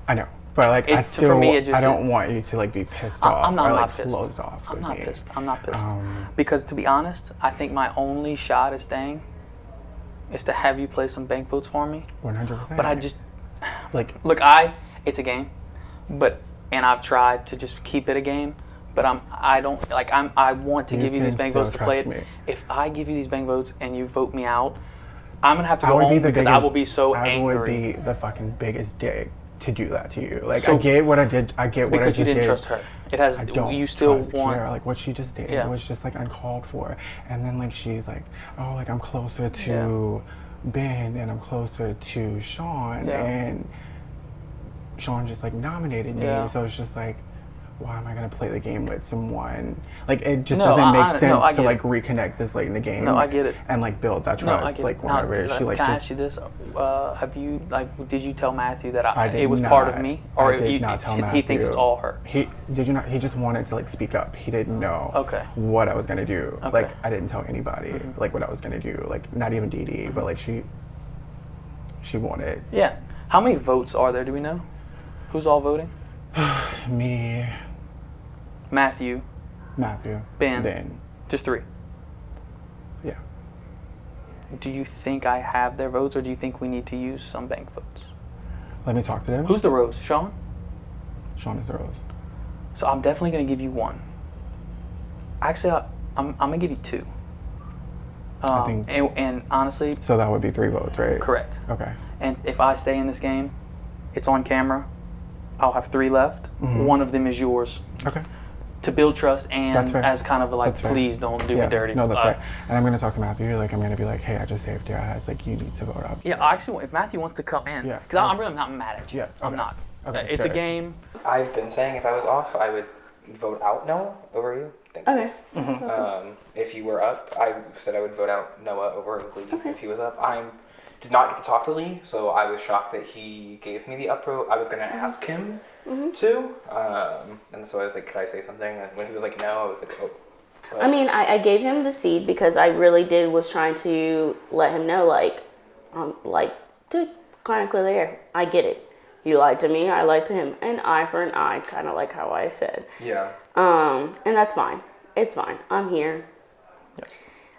[SPEAKER 8] I know, but like I
[SPEAKER 6] It's- for
[SPEAKER 8] still,
[SPEAKER 6] me, it just-
[SPEAKER 8] I don't want you to like be pissed off
[SPEAKER 6] I'm not,
[SPEAKER 8] or
[SPEAKER 6] I'm
[SPEAKER 8] like
[SPEAKER 6] not pissed.
[SPEAKER 8] closed off.
[SPEAKER 6] I'm
[SPEAKER 8] with
[SPEAKER 6] not
[SPEAKER 8] me.
[SPEAKER 6] pissed. I'm not pissed.
[SPEAKER 8] Um,
[SPEAKER 6] Because to be honest, I think my only shot at staying is to have you play some bank votes for me.
[SPEAKER 8] 100%.
[SPEAKER 6] But I just
[SPEAKER 8] like
[SPEAKER 6] look. It's a game, and I've tried to just keep it a game. But I want to
[SPEAKER 8] You
[SPEAKER 6] give you these
[SPEAKER 8] can
[SPEAKER 6] bank
[SPEAKER 8] still
[SPEAKER 6] votes to play it.
[SPEAKER 8] trust me.
[SPEAKER 6] If I give you these bank votes and you vote me out, I'm gonna have to
[SPEAKER 8] I
[SPEAKER 6] go
[SPEAKER 8] would be
[SPEAKER 6] home
[SPEAKER 8] the
[SPEAKER 6] because
[SPEAKER 8] biggest,
[SPEAKER 6] I will be so
[SPEAKER 8] I
[SPEAKER 6] angry.
[SPEAKER 8] would be the fucking biggest dick to do that to you. Like
[SPEAKER 6] So-
[SPEAKER 8] I get what I did. I get what I
[SPEAKER 6] because
[SPEAKER 8] just
[SPEAKER 6] you didn't
[SPEAKER 8] did.
[SPEAKER 6] trust her. It has.
[SPEAKER 8] I don't
[SPEAKER 6] You still
[SPEAKER 8] trust
[SPEAKER 6] want.
[SPEAKER 8] Kiara. Like what she just did
[SPEAKER 6] Yeah.
[SPEAKER 8] was just like uncalled for. And then like she's like, oh, like I'm closer to Ben and I'm closer to Sean,
[SPEAKER 6] Yeah.
[SPEAKER 8] and Sean just like nominated me.
[SPEAKER 6] Yeah.
[SPEAKER 8] So it's just like, why am I gonna play the game with someone? Like it just
[SPEAKER 6] No,
[SPEAKER 8] doesn't make
[SPEAKER 6] I
[SPEAKER 8] sense
[SPEAKER 6] get
[SPEAKER 8] to
[SPEAKER 6] it.
[SPEAKER 8] like reconnect this late in the game.
[SPEAKER 6] No, I get it.
[SPEAKER 8] And like build that
[SPEAKER 6] No, I
[SPEAKER 8] trust.
[SPEAKER 6] get
[SPEAKER 8] Like
[SPEAKER 6] it. Now,
[SPEAKER 8] whenever she like
[SPEAKER 6] can I
[SPEAKER 8] just.
[SPEAKER 6] ask you this? Have you did you tell Matthew that
[SPEAKER 8] I did
[SPEAKER 6] it was part of
[SPEAKER 8] not.
[SPEAKER 6] me,
[SPEAKER 8] I
[SPEAKER 6] or
[SPEAKER 8] did not tell
[SPEAKER 6] he thinks it's
[SPEAKER 8] Matthew.
[SPEAKER 6] all her?
[SPEAKER 8] He did you not? He just wanted to like speak up. He didn't know
[SPEAKER 6] Okay.
[SPEAKER 8] what I was gonna do.
[SPEAKER 6] Okay.
[SPEAKER 8] Like I didn't tell anybody like what I was gonna do. Like not even Dee Dee, but like she wanted
[SPEAKER 6] Yeah. How many votes are there? Do we know? Who's all voting?
[SPEAKER 8] me,
[SPEAKER 6] Matthew,
[SPEAKER 8] Matthew,
[SPEAKER 6] Ben. Just 3.
[SPEAKER 8] Yeah.
[SPEAKER 6] Do you think I have their votes, or do you think we need to use some bank votes?
[SPEAKER 8] Let me talk to them.
[SPEAKER 6] Who's the Rose? Sean?
[SPEAKER 8] Sean is the Rose.
[SPEAKER 6] So I'm definitely going to give you 1. Actually, I'm going to give you 2.
[SPEAKER 8] I think-
[SPEAKER 6] and honestly,
[SPEAKER 8] So that would be 3 votes, right?
[SPEAKER 6] correct.
[SPEAKER 8] Okay.
[SPEAKER 6] And if I stay in this game, it's on camera. I'll have 3 left.
[SPEAKER 8] Mhm.
[SPEAKER 6] 1 of them is yours
[SPEAKER 8] Okay.
[SPEAKER 6] to build trust
[SPEAKER 8] That's
[SPEAKER 6] and
[SPEAKER 8] fair.
[SPEAKER 6] as kind of like,
[SPEAKER 8] That's fair.
[SPEAKER 6] please don't do me dirty.
[SPEAKER 8] No, that's right. And I'm gonna talk to Matthew. Like I'm gonna be like, hey, I just saved your ass. Like you need to vote up.
[SPEAKER 6] Yeah, actually, if Matthew wants to come in,
[SPEAKER 8] Yeah.
[SPEAKER 6] because I'm really not mad at you.
[SPEAKER 8] Yeah,
[SPEAKER 6] I'm
[SPEAKER 8] okay.
[SPEAKER 6] not.
[SPEAKER 8] Okay,
[SPEAKER 6] It's a
[SPEAKER 8] fair.
[SPEAKER 6] game.
[SPEAKER 4] I've been saying if I was off, I would vote out Noah over you. Thank
[SPEAKER 9] Okay.
[SPEAKER 4] you. If you were up, I said I would vote out Noah over Lee if he was up. I did not get to talk to Lee, so I was shocked that he gave me the up vote. I was going to ask him to, and so I was like, could I say something? And when he was like, no, I was like, oh. But
[SPEAKER 9] I mean, I gave him the seed because I really was trying to let him know, to kind of clear the air. I get it. You lied to me, I lied to him. An eye for an eye, kind of like how I said.
[SPEAKER 4] Yeah.
[SPEAKER 9] And that's fine. It's fine. I'm here.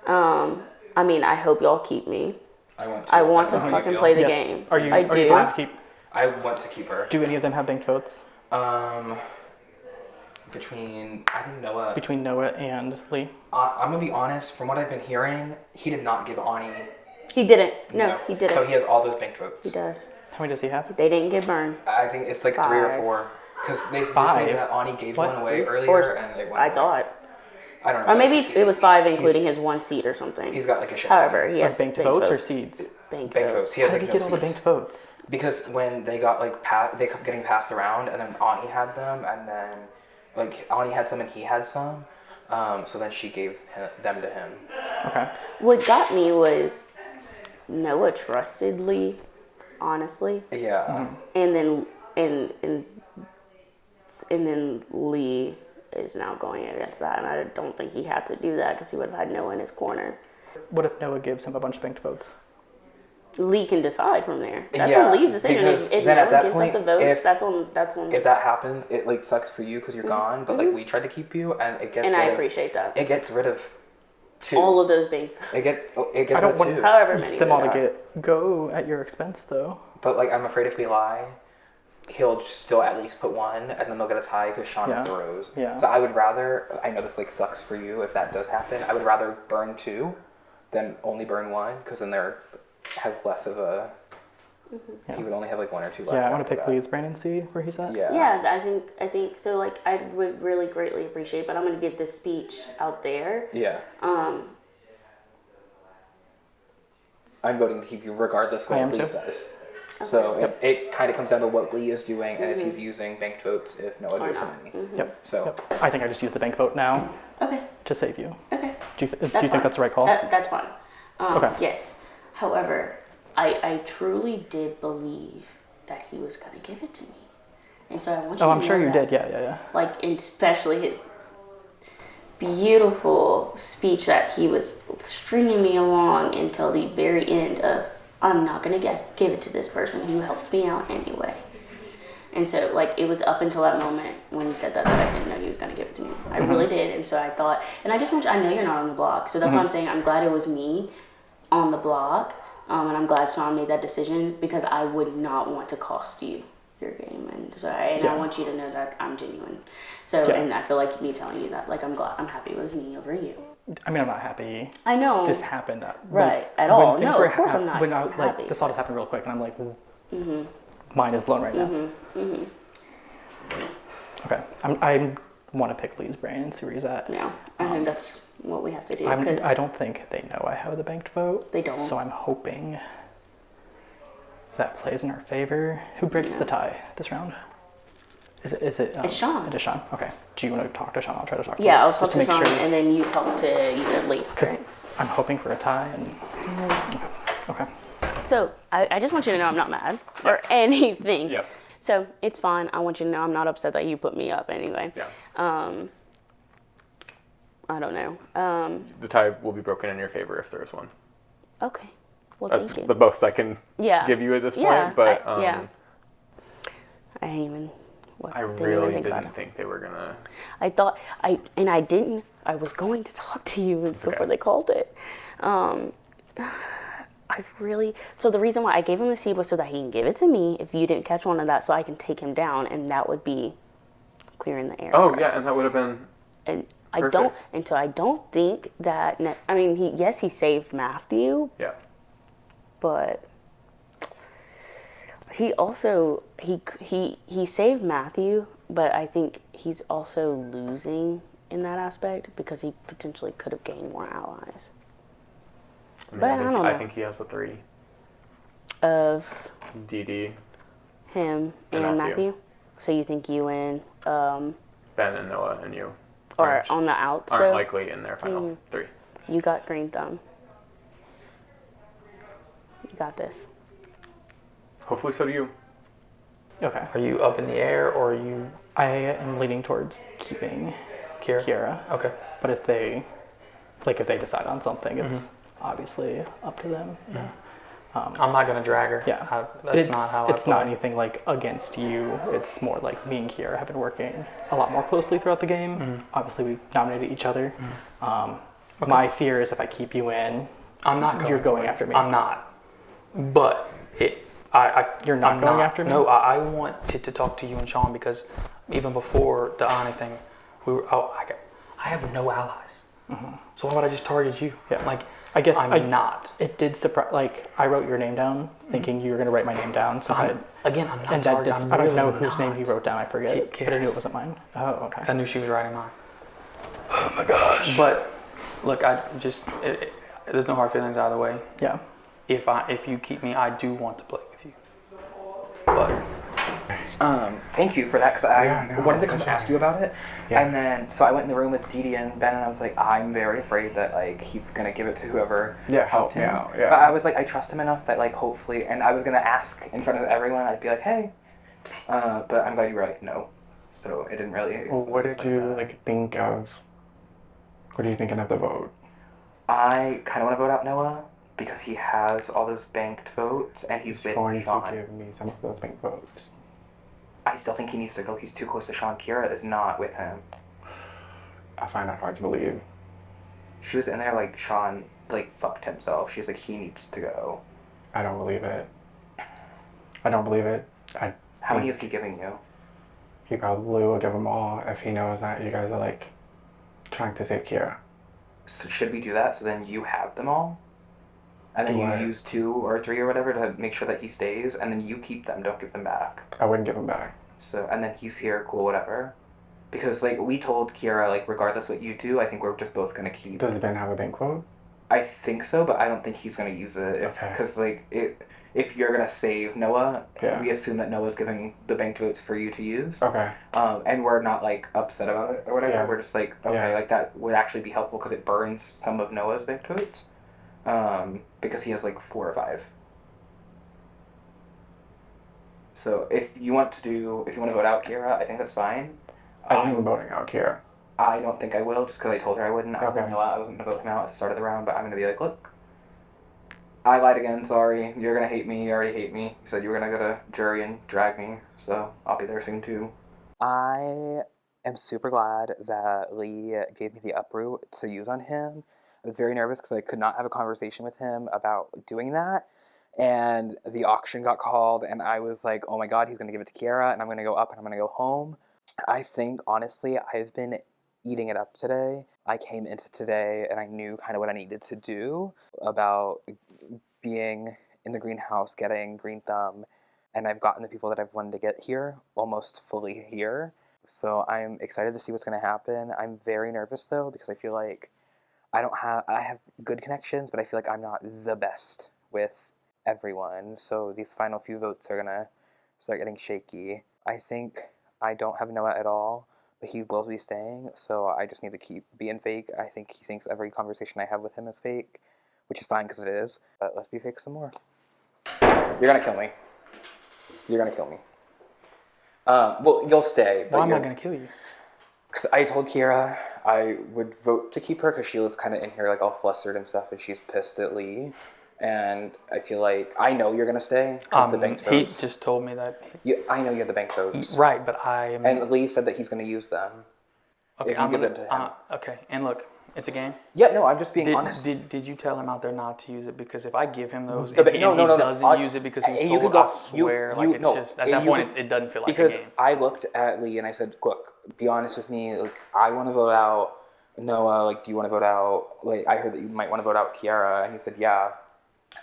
[SPEAKER 9] I mean, I hope y'all keep me.
[SPEAKER 4] I want to.
[SPEAKER 9] I want to
[SPEAKER 4] know how you
[SPEAKER 9] fucking
[SPEAKER 4] feel.
[SPEAKER 9] play the
[SPEAKER 3] Yes.
[SPEAKER 9] game.
[SPEAKER 3] Are you
[SPEAKER 9] I
[SPEAKER 3] going
[SPEAKER 9] do.
[SPEAKER 3] to keep?
[SPEAKER 4] I want to keep her.
[SPEAKER 3] Do any of them have banked votes
[SPEAKER 4] Between, I think Noah.
[SPEAKER 3] between Noah and Lee?
[SPEAKER 4] I'm gonna be honest. From what I've been hearing, he did not give Ani.
[SPEAKER 9] He didn't. No, he didn't.
[SPEAKER 4] So he has all those banked
[SPEAKER 9] He
[SPEAKER 4] votes.
[SPEAKER 9] does.
[SPEAKER 3] How many does he have?
[SPEAKER 9] They didn't get burned.
[SPEAKER 4] I think it's like 3 or
[SPEAKER 9] 5.
[SPEAKER 4] 4. Because they say
[SPEAKER 3] 5?
[SPEAKER 4] that Ani gave
[SPEAKER 3] What?
[SPEAKER 4] one away
[SPEAKER 9] Of
[SPEAKER 4] earlier,
[SPEAKER 9] course,
[SPEAKER 4] and it went
[SPEAKER 9] I
[SPEAKER 4] away.
[SPEAKER 9] thought.
[SPEAKER 4] I don't know.
[SPEAKER 9] Or maybe it was 5,
[SPEAKER 4] He's-
[SPEAKER 9] including his 1 seat or something.
[SPEAKER 4] He's got like a shit.
[SPEAKER 9] However, he
[SPEAKER 3] Like
[SPEAKER 9] has
[SPEAKER 3] banked votes or seeds?
[SPEAKER 9] Banked
[SPEAKER 4] Banked
[SPEAKER 9] votes.
[SPEAKER 4] votes. He has
[SPEAKER 3] How
[SPEAKER 4] like
[SPEAKER 3] did he
[SPEAKER 4] no
[SPEAKER 3] get all the
[SPEAKER 4] seats.
[SPEAKER 3] banked votes?
[SPEAKER 4] Because when they got like they kept getting passed around, and then Ani had them, and then like Ani had some and he had some. So then she gave them to him.
[SPEAKER 3] Okay.
[SPEAKER 9] What got me was Noah trusted Lee, honestly,
[SPEAKER 4] Yeah.
[SPEAKER 9] and then and then Lee is now going against that, and I don't think he had to do that because he would have had Noah in his corner.
[SPEAKER 3] What if Noah gives him a bunch of banked votes?
[SPEAKER 9] Lee can decide from there. That's
[SPEAKER 4] Yeah,
[SPEAKER 9] on Lee's decision.
[SPEAKER 4] because
[SPEAKER 9] If
[SPEAKER 4] then at
[SPEAKER 9] Noah
[SPEAKER 4] that
[SPEAKER 9] gives
[SPEAKER 4] point,
[SPEAKER 9] up the votes,
[SPEAKER 4] if-
[SPEAKER 9] that's on.
[SPEAKER 4] If that happens, it like sucks for you because you're gone. But like we tried to keep you, and it gets.
[SPEAKER 9] and
[SPEAKER 4] rid
[SPEAKER 9] I
[SPEAKER 4] of,
[SPEAKER 9] appreciate that.
[SPEAKER 4] It gets rid of 2.
[SPEAKER 9] All of those being
[SPEAKER 4] It gets
[SPEAKER 3] I
[SPEAKER 4] rid
[SPEAKER 3] don't
[SPEAKER 4] of
[SPEAKER 3] want
[SPEAKER 4] 2.
[SPEAKER 9] however many
[SPEAKER 3] them all
[SPEAKER 9] there
[SPEAKER 3] to
[SPEAKER 9] are.
[SPEAKER 3] go at your expense, though.
[SPEAKER 4] But like I'm afraid if we lie, he'll still at least put 1, and then they'll get a tie because Sean is
[SPEAKER 3] Yeah.
[SPEAKER 4] the Rose.
[SPEAKER 3] Yeah.
[SPEAKER 4] So I would rather. I know this like sucks for you if that does happen. I would rather burn 2 than only burn 1 because then they're have less of a.
[SPEAKER 3] Yeah.
[SPEAKER 4] You would only have like 1 or 2 left.
[SPEAKER 3] Yeah, I want to
[SPEAKER 4] after
[SPEAKER 3] pick
[SPEAKER 4] that.
[SPEAKER 3] Lee's brain and see where he's at.
[SPEAKER 4] Yeah.
[SPEAKER 9] Yeah, I think so. Like, I would really greatly appreciate, but I'm going to get this speech out there.
[SPEAKER 4] Yeah.
[SPEAKER 9] Um,
[SPEAKER 4] I'm voting to keep you regardless of
[SPEAKER 3] I am
[SPEAKER 4] what Lee
[SPEAKER 3] too.
[SPEAKER 4] says. So it kind of comes down to what Lee is doing and if he's using banked votes, if Noah gives him any.
[SPEAKER 3] Yep.
[SPEAKER 4] So
[SPEAKER 3] Yep. I think I just use the bank vote now
[SPEAKER 9] okay,
[SPEAKER 3] to save you.
[SPEAKER 9] okay.
[SPEAKER 3] Do you, do you
[SPEAKER 9] That's
[SPEAKER 3] think
[SPEAKER 9] fine.
[SPEAKER 3] that's the right call?
[SPEAKER 9] That's fine.
[SPEAKER 3] Okay.
[SPEAKER 9] Yes. However, I truly did believe that he was going to give it to me. And so I want you
[SPEAKER 3] Oh,
[SPEAKER 9] to
[SPEAKER 3] I'm sure
[SPEAKER 9] know
[SPEAKER 3] you
[SPEAKER 9] that.
[SPEAKER 3] did. Yeah.
[SPEAKER 9] Like, and especially his beautiful speech that he was stringing me along until the very end of I'm not gonna give it to this person who helped me out anyway. And so, like, it was up until that moment when he said that I didn't know he was going to give it to me. I really did. And so I thought, and I just want you, I know you're not on the block. So that's what I'm saying. I'm glad it was me on the block. And I'm glad Sean made that decision because I would not want to cost you your game. And so I want you to know that I'm genuine. So, and I feel like me telling you that, like, I'm happy it was me over you.
[SPEAKER 3] I mean, I'm not happy.
[SPEAKER 9] I know.
[SPEAKER 3] This happened.
[SPEAKER 9] At all. No, of course I'm not
[SPEAKER 3] when
[SPEAKER 9] happy.
[SPEAKER 3] Like, this all just happened real quick, and I'm like, mine is blown right now. Okay, I want to pick Lee's brain and see where he's at.
[SPEAKER 9] Yeah, I think that's what we have to do.
[SPEAKER 3] I don't think they know I have the banked vote.
[SPEAKER 9] They don't.
[SPEAKER 3] So I'm hoping that plays in our favor. Who breaks the tie this round? Is it?
[SPEAKER 9] It's Sean.
[SPEAKER 3] It is Sean. Okay. Do you want to talk to Sean? I'll try to talk to him.
[SPEAKER 9] Yeah, I'll talk
[SPEAKER 3] just
[SPEAKER 9] to
[SPEAKER 3] make
[SPEAKER 9] Sean,
[SPEAKER 3] sure,
[SPEAKER 9] and then you talk to, you said Lee.
[SPEAKER 3] because
[SPEAKER 9] Right?
[SPEAKER 3] I'm hoping for a tie. And okay.
[SPEAKER 9] So I just want you to know I'm not mad or anything.
[SPEAKER 5] Yep.
[SPEAKER 9] So it's fine. I want you to know I'm not upset that you put me up anyway.
[SPEAKER 5] Yeah.
[SPEAKER 9] I don't know.
[SPEAKER 5] The tie will be broken in your favor if there is one.
[SPEAKER 9] Okay. Well,
[SPEAKER 5] That's
[SPEAKER 9] thank you.
[SPEAKER 5] the most I can
[SPEAKER 9] Yeah.
[SPEAKER 5] give you at this
[SPEAKER 9] Yeah,
[SPEAKER 5] point. But
[SPEAKER 9] I didn't even.
[SPEAKER 5] I
[SPEAKER 9] didn't
[SPEAKER 5] really
[SPEAKER 9] even think about
[SPEAKER 5] didn't
[SPEAKER 9] it.
[SPEAKER 5] think they were gonna.
[SPEAKER 9] I thought I didn't. I was going to talk to you before they called it. So the reason why I gave him the seed was so that he can give it to me if you didn't catch one of that, so I can take him down, and that would be clearing the air.
[SPEAKER 5] Oh
[SPEAKER 9] for us.
[SPEAKER 5] yeah, and that would have been.
[SPEAKER 9] And
[SPEAKER 5] Perfect.
[SPEAKER 9] I don't think that. I mean, he saved Matthew,
[SPEAKER 5] Yeah.
[SPEAKER 9] but he also he saved Matthew, but I think he's also losing in that aspect because he potentially could have gained more allies. But I don't know.
[SPEAKER 5] I think he has the 3.
[SPEAKER 9] Of
[SPEAKER 5] DD,
[SPEAKER 9] him
[SPEAKER 5] And
[SPEAKER 9] and
[SPEAKER 5] Matthew.
[SPEAKER 9] Matthew. So you think you and
[SPEAKER 5] Ben and Noah and you
[SPEAKER 9] or on the outs
[SPEAKER 5] aren't
[SPEAKER 9] though?
[SPEAKER 5] likely in their final 3.
[SPEAKER 9] You got green thumb. You got this.
[SPEAKER 5] Hopefully, so do you.
[SPEAKER 3] Okay.
[SPEAKER 6] Are you up in the air or are you
[SPEAKER 3] I am leaning towards keeping
[SPEAKER 6] Kira?
[SPEAKER 3] Kiera.
[SPEAKER 6] Okay.
[SPEAKER 3] But if they decide on something, it's obviously up to them.
[SPEAKER 6] I'm not gonna drag her.
[SPEAKER 3] Yeah.
[SPEAKER 6] That's not how
[SPEAKER 3] it's
[SPEAKER 6] I
[SPEAKER 3] not
[SPEAKER 6] play.
[SPEAKER 3] anything like against you. It's more like me and Kiera have been working a lot more closely throughout the game. Obviously, we dominated each other. My fear is if I keep you in,
[SPEAKER 6] I'm not going.
[SPEAKER 3] you're going after me.
[SPEAKER 6] I'm not. But
[SPEAKER 3] You're not
[SPEAKER 6] I'm
[SPEAKER 3] going after me?
[SPEAKER 6] No, I wanted to talk to you and Sean because even before the Ani thing, I have no allies. So why would I just target you?
[SPEAKER 3] Yeah.
[SPEAKER 6] Like,
[SPEAKER 3] I guess
[SPEAKER 6] I'm not.
[SPEAKER 3] It did surprise. Like I wrote your name down, thinking you were going to write my name down. So
[SPEAKER 6] I'm not
[SPEAKER 3] and that
[SPEAKER 6] targeted.
[SPEAKER 3] did,
[SPEAKER 6] I'm
[SPEAKER 3] I don't
[SPEAKER 6] really
[SPEAKER 3] know whose name
[SPEAKER 6] not.
[SPEAKER 3] you wrote down. I forget,
[SPEAKER 6] Ki-
[SPEAKER 3] but I knew
[SPEAKER 6] Kira's.
[SPEAKER 3] it wasn't mine. Oh, okay.
[SPEAKER 6] I knew she was writing mine.
[SPEAKER 3] Oh my gosh.
[SPEAKER 6] But look, there's no hard feelings either way.
[SPEAKER 3] Yeah.
[SPEAKER 6] If you keep me, I do want to play with you. But
[SPEAKER 4] Thank you for that, because I wanted to come
[SPEAKER 8] for
[SPEAKER 4] ask
[SPEAKER 8] sure.
[SPEAKER 4] you about it.
[SPEAKER 8] Yeah.
[SPEAKER 4] And then, so I went in the room with Didi and Ben, and I was like, I'm very afraid that, like, he's going to give it to whoever helped him.
[SPEAKER 8] out, yeah.
[SPEAKER 4] But I was like, I trust him enough that, like, hopefully, and I was going to ask in front of everyone, I'd be like, hey. But I'm glad you were like, no. So it didn't really...
[SPEAKER 8] Well, what did you
[SPEAKER 4] that.
[SPEAKER 8] think of? What are you thinking of the vote?
[SPEAKER 4] I kind of want to vote out Noah, because he has all those banked votes, and he's with
[SPEAKER 8] going
[SPEAKER 4] Sean.
[SPEAKER 8] to give me some of those bank votes.
[SPEAKER 4] I still think he needs to go. He's too close to Sean. Kira is not with him.
[SPEAKER 8] I find that hard to believe.
[SPEAKER 4] She was in there like Sean like fucked himself. She's like, he needs to go.
[SPEAKER 8] I don't believe it. I don't believe it.
[SPEAKER 4] How many is he giving you?
[SPEAKER 8] He probably will give them all if he knows that you guys are like trying to save Kira.
[SPEAKER 4] So should we do that so then you have them all? And then
[SPEAKER 8] What?
[SPEAKER 4] you use 2 or 3 or whatever to make sure that he stays, and then you keep them, don't give them back.
[SPEAKER 8] I wouldn't give them back.
[SPEAKER 4] So, and then he's here, cool, whatever. Because, like, we told Kira, like, regardless what you do, I think we're just both gonna keep.
[SPEAKER 8] Does Ben have a bank vote?
[SPEAKER 4] I think so, but I don't think he's gonna use it.
[SPEAKER 8] Okay.
[SPEAKER 4] Because, like, if you're gonna save Noah,
[SPEAKER 8] Yeah.
[SPEAKER 4] we assume that Noah's giving the banked votes for you to use.
[SPEAKER 8] Okay.
[SPEAKER 4] And we're not, like, upset about it or whatever.
[SPEAKER 8] Yeah.
[SPEAKER 4] We're just like, okay,
[SPEAKER 8] Yeah.
[SPEAKER 4] like, that would actually be helpful because it burns some of Noah's banked votes. Because he has, like, 4 or 5. So if you want to vote out Kira, I think that's fine.
[SPEAKER 8] I think I'm voting out Kira.
[SPEAKER 4] I don't think I will, just because I told her I wouldn't. I
[SPEAKER 8] Okay.
[SPEAKER 4] wasn't going to vote him out at the start of the round, but I'm going to be like, look, I lied again, sorry. You're gonna hate me, you already hate me. You said you were gonna go to jury and drag me, so I'll be there soon too. I am super glad that Lee gave me the uproot to use on him. I was very nervous because I could not have a conversation with him about doing that. And the auction got called, and I was like, oh my god, he's gonna give it to Kiara, and I'm gonna go up and I'm gonna go home. I think, honestly, I've been eating it up today. I came into today and I knew kind of what I needed to do about being in the greenhouse, getting Green Thumb, and I've gotten the people that I've wanted to get here, almost fully here. So I'm excited to see what's going to happen. I'm very nervous though, because I feel like I have good connections, but I feel like I'm not the best with everyone. So these final few votes are going to start getting shaky. I think I don't have Noah at all, but he will be staying, so I just need to keep being fake. I think he thinks every conversation I have with him is fake, which is fine because it is, but let's be fake some more. You're gonna kill me. You're gonna kill me. Well, you'll stay. But
[SPEAKER 6] Why am I gonna kill you?
[SPEAKER 4] Because I told Kiara I would vote to keep her because she was kind of in here like all flustered and stuff, and she's pissed at Lee. And I feel like I know you're gonna stay because the banked votes.
[SPEAKER 6] He just told me that.
[SPEAKER 4] I know you have the banked votes.
[SPEAKER 6] Right, but I am.
[SPEAKER 4] And Lee said that he's gonna use them.
[SPEAKER 6] Okay,
[SPEAKER 4] if you give them to him.
[SPEAKER 6] Okay, and look, it's a game.
[SPEAKER 4] Yeah, no, I'm just being honest.
[SPEAKER 6] Did you tell him out there not to use it? Because if I give him those,
[SPEAKER 4] No,
[SPEAKER 6] and he
[SPEAKER 4] no.
[SPEAKER 6] doesn't use it because he's told, I swear, at that point, it doesn't feel like
[SPEAKER 4] because
[SPEAKER 6] a game.
[SPEAKER 4] I looked at Lee and I said, look, be honest with me. Like, I want to vote out Noah. Like, do you want to vote out? Like, I heard that you might want to vote out Kiara, and he said, yeah.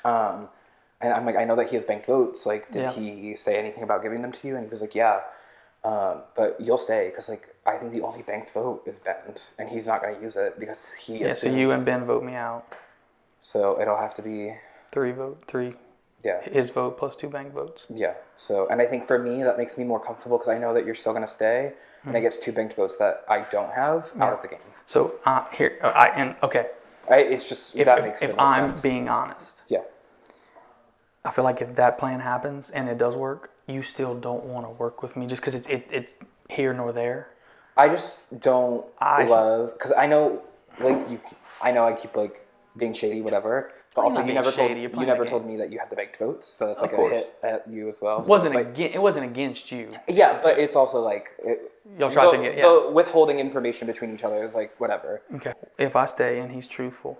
[SPEAKER 4] And I'm like, I know that he has banked votes. Like, did he say anything about giving them to you? And he was like, yeah. But you'll stay because, like, I think the only banked vote is Ben's, and he's not going to use it because he assumes.
[SPEAKER 6] So you and Ben vote me out.
[SPEAKER 4] So it'll have to be
[SPEAKER 6] 3.
[SPEAKER 4] Yeah.
[SPEAKER 6] His vote plus 2 bank votes.
[SPEAKER 4] Yeah. So, and I think for me that makes me more comfortable because I know that you're still going to stay, and I get 2 banked votes that I don't have out of the game.
[SPEAKER 6] So here,
[SPEAKER 4] it's just that makes
[SPEAKER 6] if
[SPEAKER 4] the most
[SPEAKER 6] I'm
[SPEAKER 4] sense.
[SPEAKER 6] being honest.
[SPEAKER 4] Yeah.
[SPEAKER 6] I feel like if that plan happens and it does work, you still don't want to work with me just because it's here nor there.
[SPEAKER 4] I just don't love because I know I keep like being shady, whatever. But also, you never told me that you had the banked votes, so that's like a hit at you as well.
[SPEAKER 6] It wasn't against you.
[SPEAKER 4] Yeah, but it's also like
[SPEAKER 6] you'll try to get
[SPEAKER 4] the withholding information between each other is like whatever.
[SPEAKER 6] Okay. If I stay and he's truthful,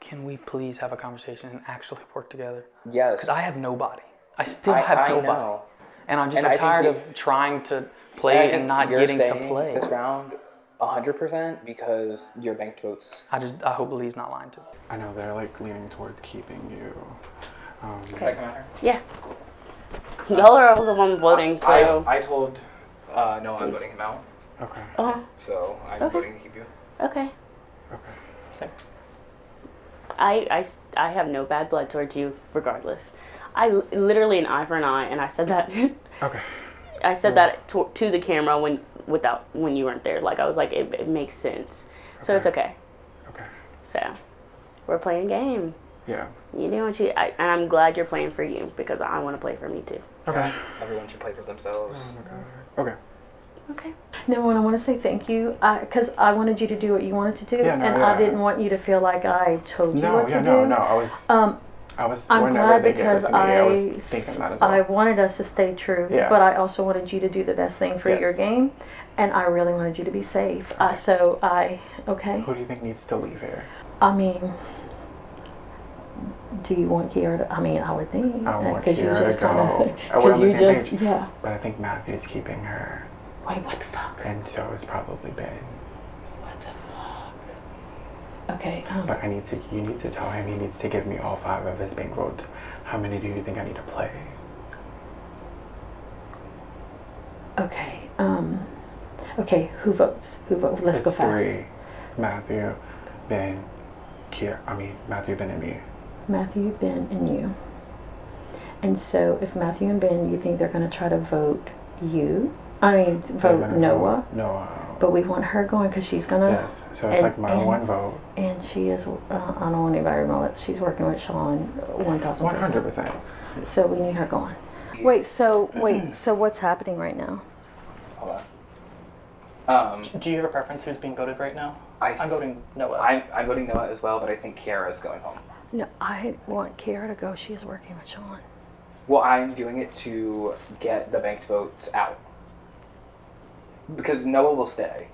[SPEAKER 6] can we please have a conversation and actually work together?
[SPEAKER 4] Yes.
[SPEAKER 6] Because I have nobody. I still have nobody.
[SPEAKER 4] Know.
[SPEAKER 6] And I'm just tired of trying to play and not getting to play.
[SPEAKER 4] This round 100% because your banked votes.
[SPEAKER 6] I hope Lee's not lying to me.
[SPEAKER 8] I know they're like leaning towards keeping you.
[SPEAKER 4] Can I come out here?
[SPEAKER 9] Yeah. Y'all are all the ones voting, so.
[SPEAKER 4] I told no, I'm voting him out.
[SPEAKER 8] Okay.
[SPEAKER 4] So I'm voting to keep you.
[SPEAKER 9] Okay.
[SPEAKER 8] Okay.
[SPEAKER 4] Same.
[SPEAKER 9] I have no bad blood towards you, regardless. I literally an eye for an eye, and I said that.
[SPEAKER 8] Okay.
[SPEAKER 9] I said that to the camera when you weren't there. Like I was like, it makes sense, so it's okay.
[SPEAKER 8] Okay.
[SPEAKER 9] So, we're playing a game.
[SPEAKER 8] Yeah.
[SPEAKER 9] You do what and I'm glad you're playing for you because I want to play for me too.
[SPEAKER 8] Okay.
[SPEAKER 4] Everyone should play for themselves.
[SPEAKER 8] Oh my God. Okay.
[SPEAKER 2] Okay. No, and I want to say thank you because I wanted you to do what you wanted to do, I didn't want you to feel like I told you what to do.
[SPEAKER 8] I'm
[SPEAKER 2] glad because
[SPEAKER 8] I was thinking that as well.
[SPEAKER 2] I wanted us to stay true, but I also wanted you to do the best thing for your game, and I really wanted you to be safe. Okay.
[SPEAKER 8] Who do you think needs to leave here?
[SPEAKER 2] I mean, do you want Kiara to? I mean, I would think.
[SPEAKER 8] I want Kiara to go. We're on the same page.
[SPEAKER 2] Yeah.
[SPEAKER 8] But I think Matthew's keeping her.
[SPEAKER 2] Wait, what the fuck?
[SPEAKER 8] And so is probably Ben.
[SPEAKER 2] What the fuck? Okay.
[SPEAKER 8] But you need to tell him he needs to give me all 5 of his bank votes. How many do you think I need to play?
[SPEAKER 2] Okay. Okay. Who votes? Let's go fast.
[SPEAKER 8] 3. Matthew, Ben, Matthew, Ben, and me.
[SPEAKER 2] Matthew, Ben, and you. And so, if Matthew and Ben, you think they're going to try to vote you? Vote Noah.
[SPEAKER 8] Noah.
[SPEAKER 2] But we want her going because she's going to...
[SPEAKER 8] Yes, so it's like my one vote.
[SPEAKER 2] And she is, I don't want anybody to know that she's working with Sean 1,000%.
[SPEAKER 8] 100%.
[SPEAKER 2] So we need her going. Wait, so what's happening right now?
[SPEAKER 4] Hold on.
[SPEAKER 3] Do you have a preference who's being voted right now? I'm voting Noah.
[SPEAKER 4] I'm voting Noah as well, but I think Kiara is going home.
[SPEAKER 2] No, I want Kiara to go. She is working with Sean.
[SPEAKER 4] Well, I'm doing it to get the banked votes out. Because Noah will stay.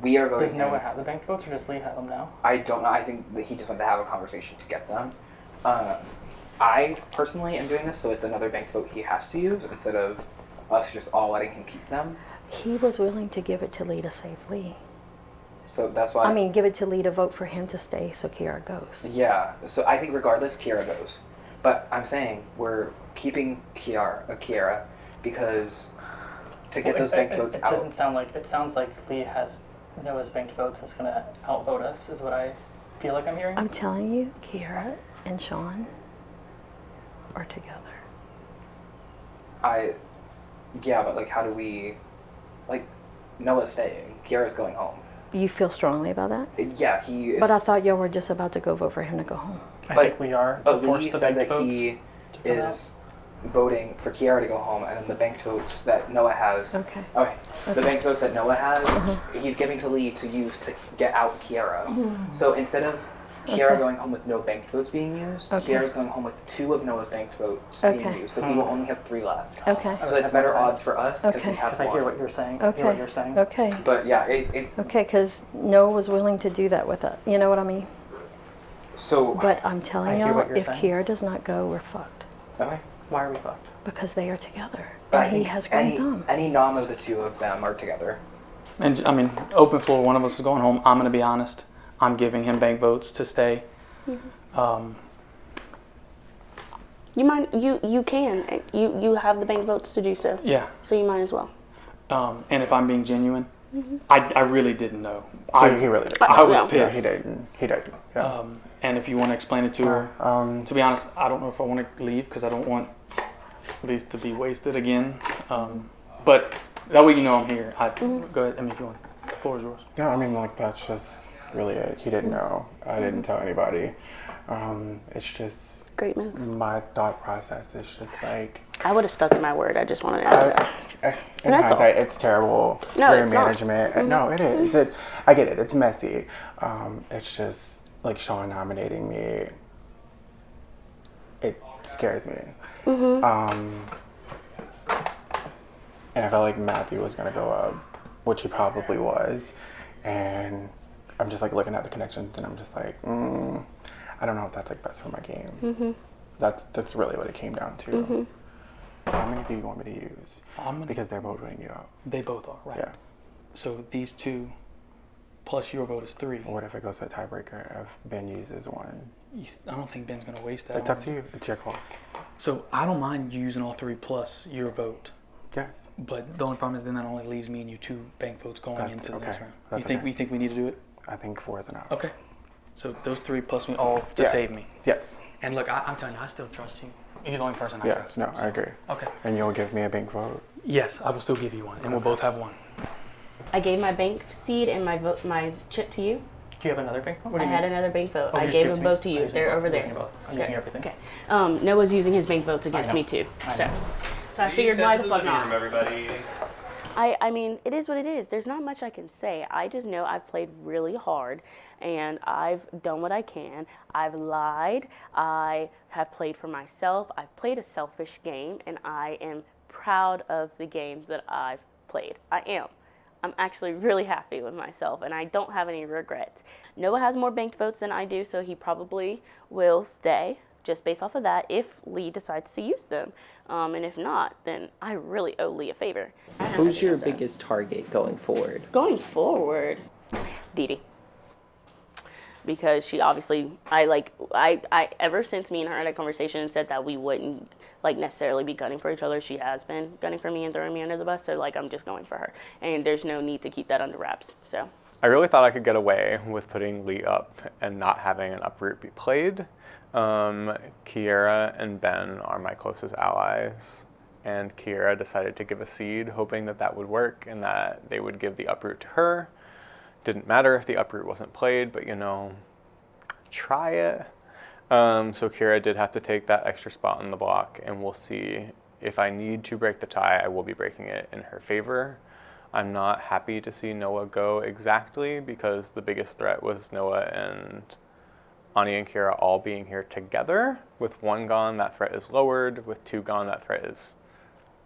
[SPEAKER 4] We are voting.
[SPEAKER 3] Does Noah have the banked votes, or does Lee have them now?
[SPEAKER 4] I don't know. I think that he just went to have a conversation to get them. I personally am doing this, so it's another banked vote he has to use instead of us just all letting him keep them.
[SPEAKER 2] He was willing to give it to Lee to save Lee.
[SPEAKER 4] So that's why.
[SPEAKER 2] I mean, give it to Lee to vote for him to stay so Kiara goes.
[SPEAKER 4] Yeah. So I think regardless, Kiara goes. But I'm saying we're keeping Kiara because to get those banked votes out.
[SPEAKER 3] It doesn't sound like it sounds like Lee has Noah's banked votes that's going to outvote us. Is what I feel like I'm hearing.
[SPEAKER 2] I'm telling you, Kiara and Sean are together.
[SPEAKER 4] Yeah, but like, how do we, like, Noah's staying, Kiara's going home.
[SPEAKER 2] You feel strongly about that?
[SPEAKER 4] Yeah, he is.
[SPEAKER 2] But I thought y'all were just about to go vote for him to go home.
[SPEAKER 3] I think we are.
[SPEAKER 4] But
[SPEAKER 3] to force
[SPEAKER 4] Lee
[SPEAKER 3] the
[SPEAKER 4] said
[SPEAKER 3] banked
[SPEAKER 4] that
[SPEAKER 3] votes
[SPEAKER 4] he
[SPEAKER 3] to come out.
[SPEAKER 4] is voting for Kiara to go home, and then the banked votes that Noah has.
[SPEAKER 2] Okay.
[SPEAKER 4] Okay. The banked votes that Noah has,
[SPEAKER 2] Uh-huh.
[SPEAKER 4] he's giving to Lee to use to get out Kiara. So instead of Kiara
[SPEAKER 2] Okay.
[SPEAKER 4] going home with no banked votes being used,
[SPEAKER 2] Okay.
[SPEAKER 4] Kiara's going home with 2 of Noah's banked votes
[SPEAKER 2] Okay.
[SPEAKER 4] being used. So he will only have 3 left.
[SPEAKER 2] Okay.
[SPEAKER 4] So it's better odds for us because
[SPEAKER 2] Okay.
[SPEAKER 4] we have
[SPEAKER 3] Because I
[SPEAKER 4] one.
[SPEAKER 3] hear what you're saying. I
[SPEAKER 2] Okay.
[SPEAKER 3] hear what you're saying.
[SPEAKER 2] Okay.
[SPEAKER 4] But yeah, if
[SPEAKER 2] Okay, because Noah was willing to do that with us. You know what I mean?
[SPEAKER 4] so.
[SPEAKER 2] But I'm
[SPEAKER 3] I
[SPEAKER 2] telling
[SPEAKER 3] hear
[SPEAKER 2] y'all,
[SPEAKER 3] what you're
[SPEAKER 2] if
[SPEAKER 3] saying.
[SPEAKER 2] Kiara does not go, we're fucked.
[SPEAKER 4] Okay.
[SPEAKER 3] Why are we fucked?
[SPEAKER 2] Because they are together.
[SPEAKER 4] But I
[SPEAKER 2] And he
[SPEAKER 4] think
[SPEAKER 2] has green thumb.
[SPEAKER 4] any nom of the 2 of them are together.
[SPEAKER 6] And I mean, open floor. One of us is going home. I'm going to be honest. I'm giving him bank votes to stay.
[SPEAKER 9] You might you can you have the bank votes to do so.
[SPEAKER 6] Yeah.
[SPEAKER 9] So you might as well.
[SPEAKER 6] And if I'm being genuine, I really didn't know.
[SPEAKER 5] He really did.
[SPEAKER 6] I was
[SPEAKER 9] Yeah.
[SPEAKER 5] Yeah,
[SPEAKER 6] pissed.
[SPEAKER 5] he didn't. He didn't. Yeah.
[SPEAKER 6] And if you want to explain it to her, to be honest, I don't know if I want to leave because I don't want these to be wasted again. But that way you know I'm here. Go ahead. I mean, if you want, the floor is yours.
[SPEAKER 5] No, I mean, like, that's just really it. He didn't know. I didn't tell anybody. It's just
[SPEAKER 9] Great move.
[SPEAKER 5] my thought process is just like,
[SPEAKER 9] I would have stuck to my word. I just wanted to add that.
[SPEAKER 5] in
[SPEAKER 9] That's all.
[SPEAKER 5] hindsight, it's terrible.
[SPEAKER 9] No,
[SPEAKER 5] Very
[SPEAKER 9] it's not.
[SPEAKER 5] management. No, it is. I get it. It's messy. It's just like Sean nominating me. It scares me. And I felt like Matthew was gonna go up, which he probably was. And I'm just like looking at the connections, and I'm just like, I don't know if that's like best for my game. That's really what it came down to. How many do you want me to use? Because they're both voting you out.
[SPEAKER 6] They both are, right?
[SPEAKER 5] Yeah.
[SPEAKER 6] So these 2 plus your vote is 3.
[SPEAKER 5] What if it goes to a tiebreaker if Ben uses one?
[SPEAKER 6] I don't think Ben's going to waste that.
[SPEAKER 5] It's up to you. It's your call.
[SPEAKER 6] So I don't mind you using all 3 plus your vote.
[SPEAKER 5] Yes.
[SPEAKER 6] But the only problem is then that only leaves me and you 2 bank votes going
[SPEAKER 5] That's
[SPEAKER 6] into the
[SPEAKER 5] okay.
[SPEAKER 6] next round.
[SPEAKER 5] That's
[SPEAKER 6] You think
[SPEAKER 5] okay.
[SPEAKER 6] we think we need to do it?
[SPEAKER 5] I think 4 is enough.
[SPEAKER 6] Okay. So those 3 plus me all to
[SPEAKER 5] Yeah.
[SPEAKER 6] save me.
[SPEAKER 5] Yes.
[SPEAKER 6] And look, I'm telling you, I still trust you. You're the only person I
[SPEAKER 5] Yeah.
[SPEAKER 6] trust.
[SPEAKER 5] No,
[SPEAKER 6] so-
[SPEAKER 5] I agree.
[SPEAKER 6] Okay.
[SPEAKER 5] And you'll give me a bank vote.
[SPEAKER 6] Yes, I will still give you one, and we'll both have one.
[SPEAKER 9] I gave my bank seed and my chip to you.
[SPEAKER 3] Do you have another bank? What do
[SPEAKER 9] I
[SPEAKER 3] you
[SPEAKER 9] had
[SPEAKER 3] mean?
[SPEAKER 9] another bank vote.
[SPEAKER 3] Oh,
[SPEAKER 9] I
[SPEAKER 3] you
[SPEAKER 9] gave
[SPEAKER 3] just
[SPEAKER 9] them
[SPEAKER 3] give
[SPEAKER 9] both to
[SPEAKER 3] me?
[SPEAKER 9] you.
[SPEAKER 3] I'm using
[SPEAKER 9] They're
[SPEAKER 3] both.
[SPEAKER 9] over
[SPEAKER 3] I'm
[SPEAKER 9] there.
[SPEAKER 3] using both. I'm using everything.
[SPEAKER 9] Okay. Noah's using his bank votes against
[SPEAKER 3] know.
[SPEAKER 9] me too.
[SPEAKER 3] I
[SPEAKER 9] So,
[SPEAKER 3] know.
[SPEAKER 9] so I figured why the fuck not?
[SPEAKER 5] everybody.
[SPEAKER 9] I mean, it is what it is. There's not much I can say. I just know I've played really hard and I've done what I can. I've lied. I have played for myself. I've played a selfish game and I am proud of the games that I've played. I am. I'm actually really happy with myself and I don't have any regrets. Noah has more banked votes than I do, so he probably will stay just based off of that if Lee decides to use them. And if not, then I really owe Lee a favor.
[SPEAKER 11] Who's your biggest target going forward?
[SPEAKER 9] Going forward, Dee Dee. Because she obviously, I ever since me and her had a conversation and said that we wouldn't like necessarily be gunning for each other, she has been gunning for me and throwing me under the bus. So like I'm just going for her, and there's no need to keep that under wraps. So
[SPEAKER 5] I really thought I could get away with putting Lee up and not having an uproot be played. Kiara and Ben are my closest allies, and Kiara decided to give a seed, hoping that that would work and that they would give the uproot to her. Didn't matter if the uproot wasn't played, but you know, try it. So Kiara did have to take that extra spot on the block, and we'll see if I need to break the tie, I will be breaking it in her favor. I'm not happy to see Noah go exactly because the biggest threat was Noah and Ani and Kira all being here together. With 1 gone, that threat is lowered. With 2 gone, that threat is,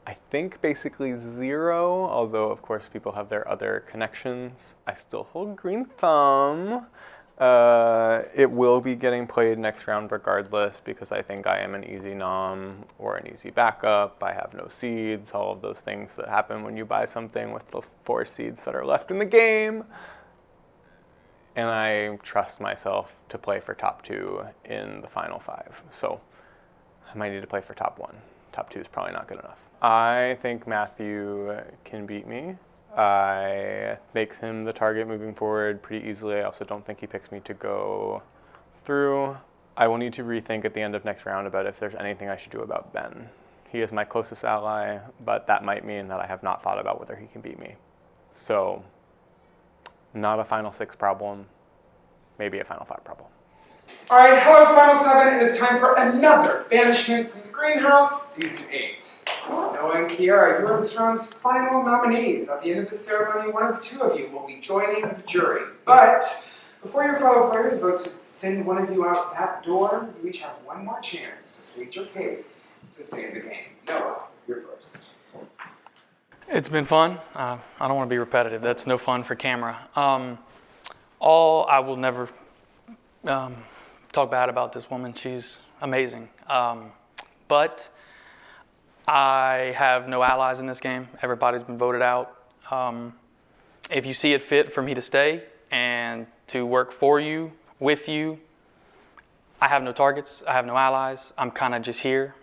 [SPEAKER 5] I think, basically 0, although of course people have their other connections. I still hold Green Thumb. It will be getting played next round regardless because I think I am an easy nom or an easy backup. I have no seeds, all of those things that happen when you buy something with the 4 seeds that are left in the game. And I trust myself to play for top 2 in the final 5. So I might need to play for top 1. Top 2 is probably not good enough. I think Matthew can beat me. I makes him the target moving forward pretty easily. I also don't think he picks me to go through. I will need to rethink at the end of next round about if there's anything I should do about Ben. He is my closest ally, but that might mean that I have not thought about whether he can beat me. So, not a final 6 problem, maybe a final 5 problem.
[SPEAKER 1] All right, hello, Final 7. It is time for another Banishment from the Greenhouse, Season 8. Noah and Kiara, you are this round's final nominees. At the end of the ceremony, one of 2 of you will be joining the jury. But before your fellow players vote to send one of you out that door, you each have one more chance to plead your case to stay in the game. Noah, you're first.
[SPEAKER 6] It's been fun. I don't want to be repetitive. That's no fun for camera. I will never talk bad about this woman. She's amazing. But I have no allies in this game. Everybody's been voted out. If you see it fit for me to stay and to work for you, with you, I have no targets. I have no allies. I'm kind of just here.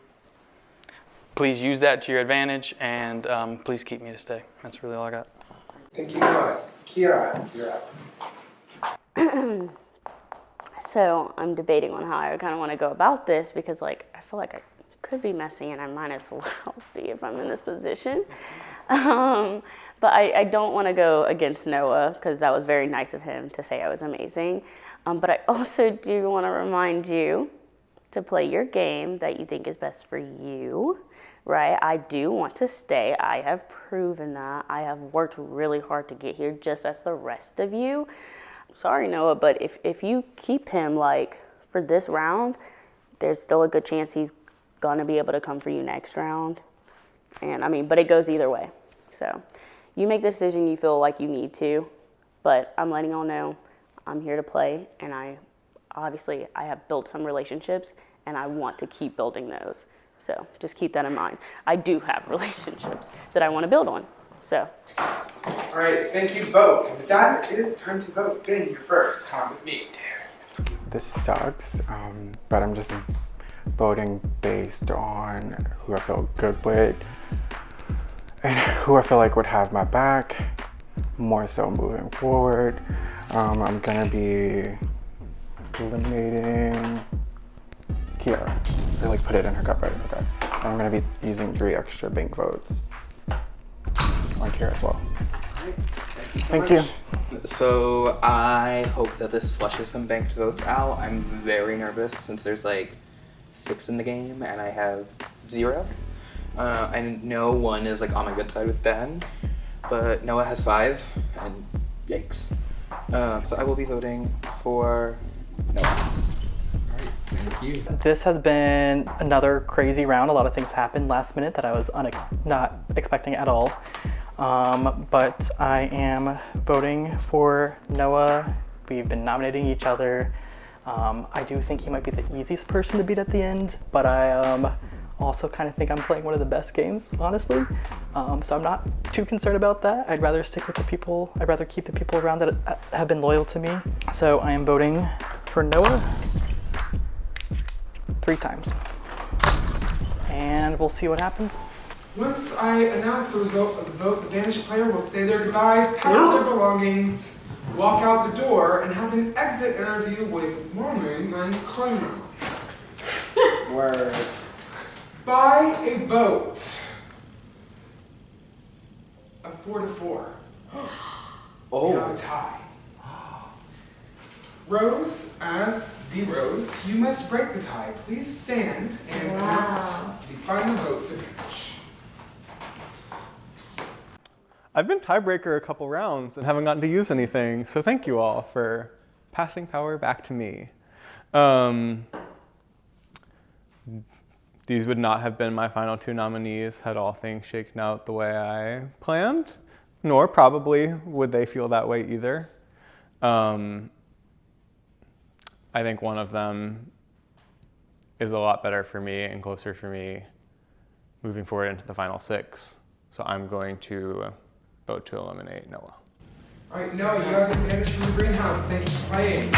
[SPEAKER 6] Please use that to your advantage, and please keep me to stay. That's really all I got.
[SPEAKER 1] Thank you, Noah. Kiara, you're up.
[SPEAKER 9] So I'm debating on how I kind of want to go about this because, I feel like I could be messy and I might as well be if I'm in this position. But I don't want to go against Noah because that was very nice of him to say I was amazing. But I also do want to remind you to play your game that you think is best for you, right? I do want to stay. I have proven that. I have worked really hard to get here just as the rest of you. Sorry, Noah, but if you keep him for this round, there's still a good chance he's gonna be able to come for you next round. And but it goes either way. So you make the decision you feel like you need to, but I'm letting y'all know I'm here to play, and I have built some relationships and I want to keep building those. So just keep that in mind. I do have relationships that I want to build on. So.
[SPEAKER 1] All right, thank you both. With that, it is time to vote. Ben, you're first. Come with me.
[SPEAKER 8] This sucks, but I'm just voting based on who I feel good with and who I feel like would have my back more so moving forward. I'm gonna be eliminating Kiara. Really put it in her gut right in her gut. I'm gonna be using 3 extra bank votes on Kiara as well. Thank you.
[SPEAKER 4] So I hope that this flushes some banked votes out. I'm very nervous since there's 6 in the game and I have 0. I know 1 is on my good side with Ben, but Noah has 5 and yikes. So I will be voting for Noah.
[SPEAKER 1] Thank you.
[SPEAKER 3] This has been another crazy round. A lot of things happened last minute that I was not expecting at all. But I am voting for Noah. We've been nominating each other. I do think he might be the easiest person to beat at the end, but I also kind of think I'm playing one of the best games, honestly. So I'm not too concerned about that. I'd rather stick with the people. I'd rather keep the people around that have been loyal to me. So I am voting for Noah 3 times. And we'll see what happens.
[SPEAKER 1] Once I announce the result of the vote, the banished player will say their goodbyes, pack up their belongings, walk out the door, and have an exit interview with Morning and Clayman.
[SPEAKER 11] Word.
[SPEAKER 1] By a vote of 4-4. We have a tie. Rose, as the Rose, you must break the tie. Please stand and announce the final vote to finish.
[SPEAKER 5] I've been tiebreaker a couple rounds and haven't gotten to use anything, so thank you all for passing power back to me. These would not have been my final 2 nominees had all things shaken out the way I planned, nor probably would they feel that way either. I think one of them is a lot better for me and closer for me moving forward into the final 6. So I'm going to vote to eliminate Noah.
[SPEAKER 1] All right, Noah, you have been banished from the greenhouse. Thank you for playing.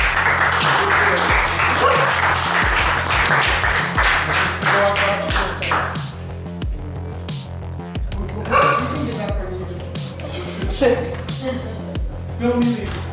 [SPEAKER 11] Don't leave.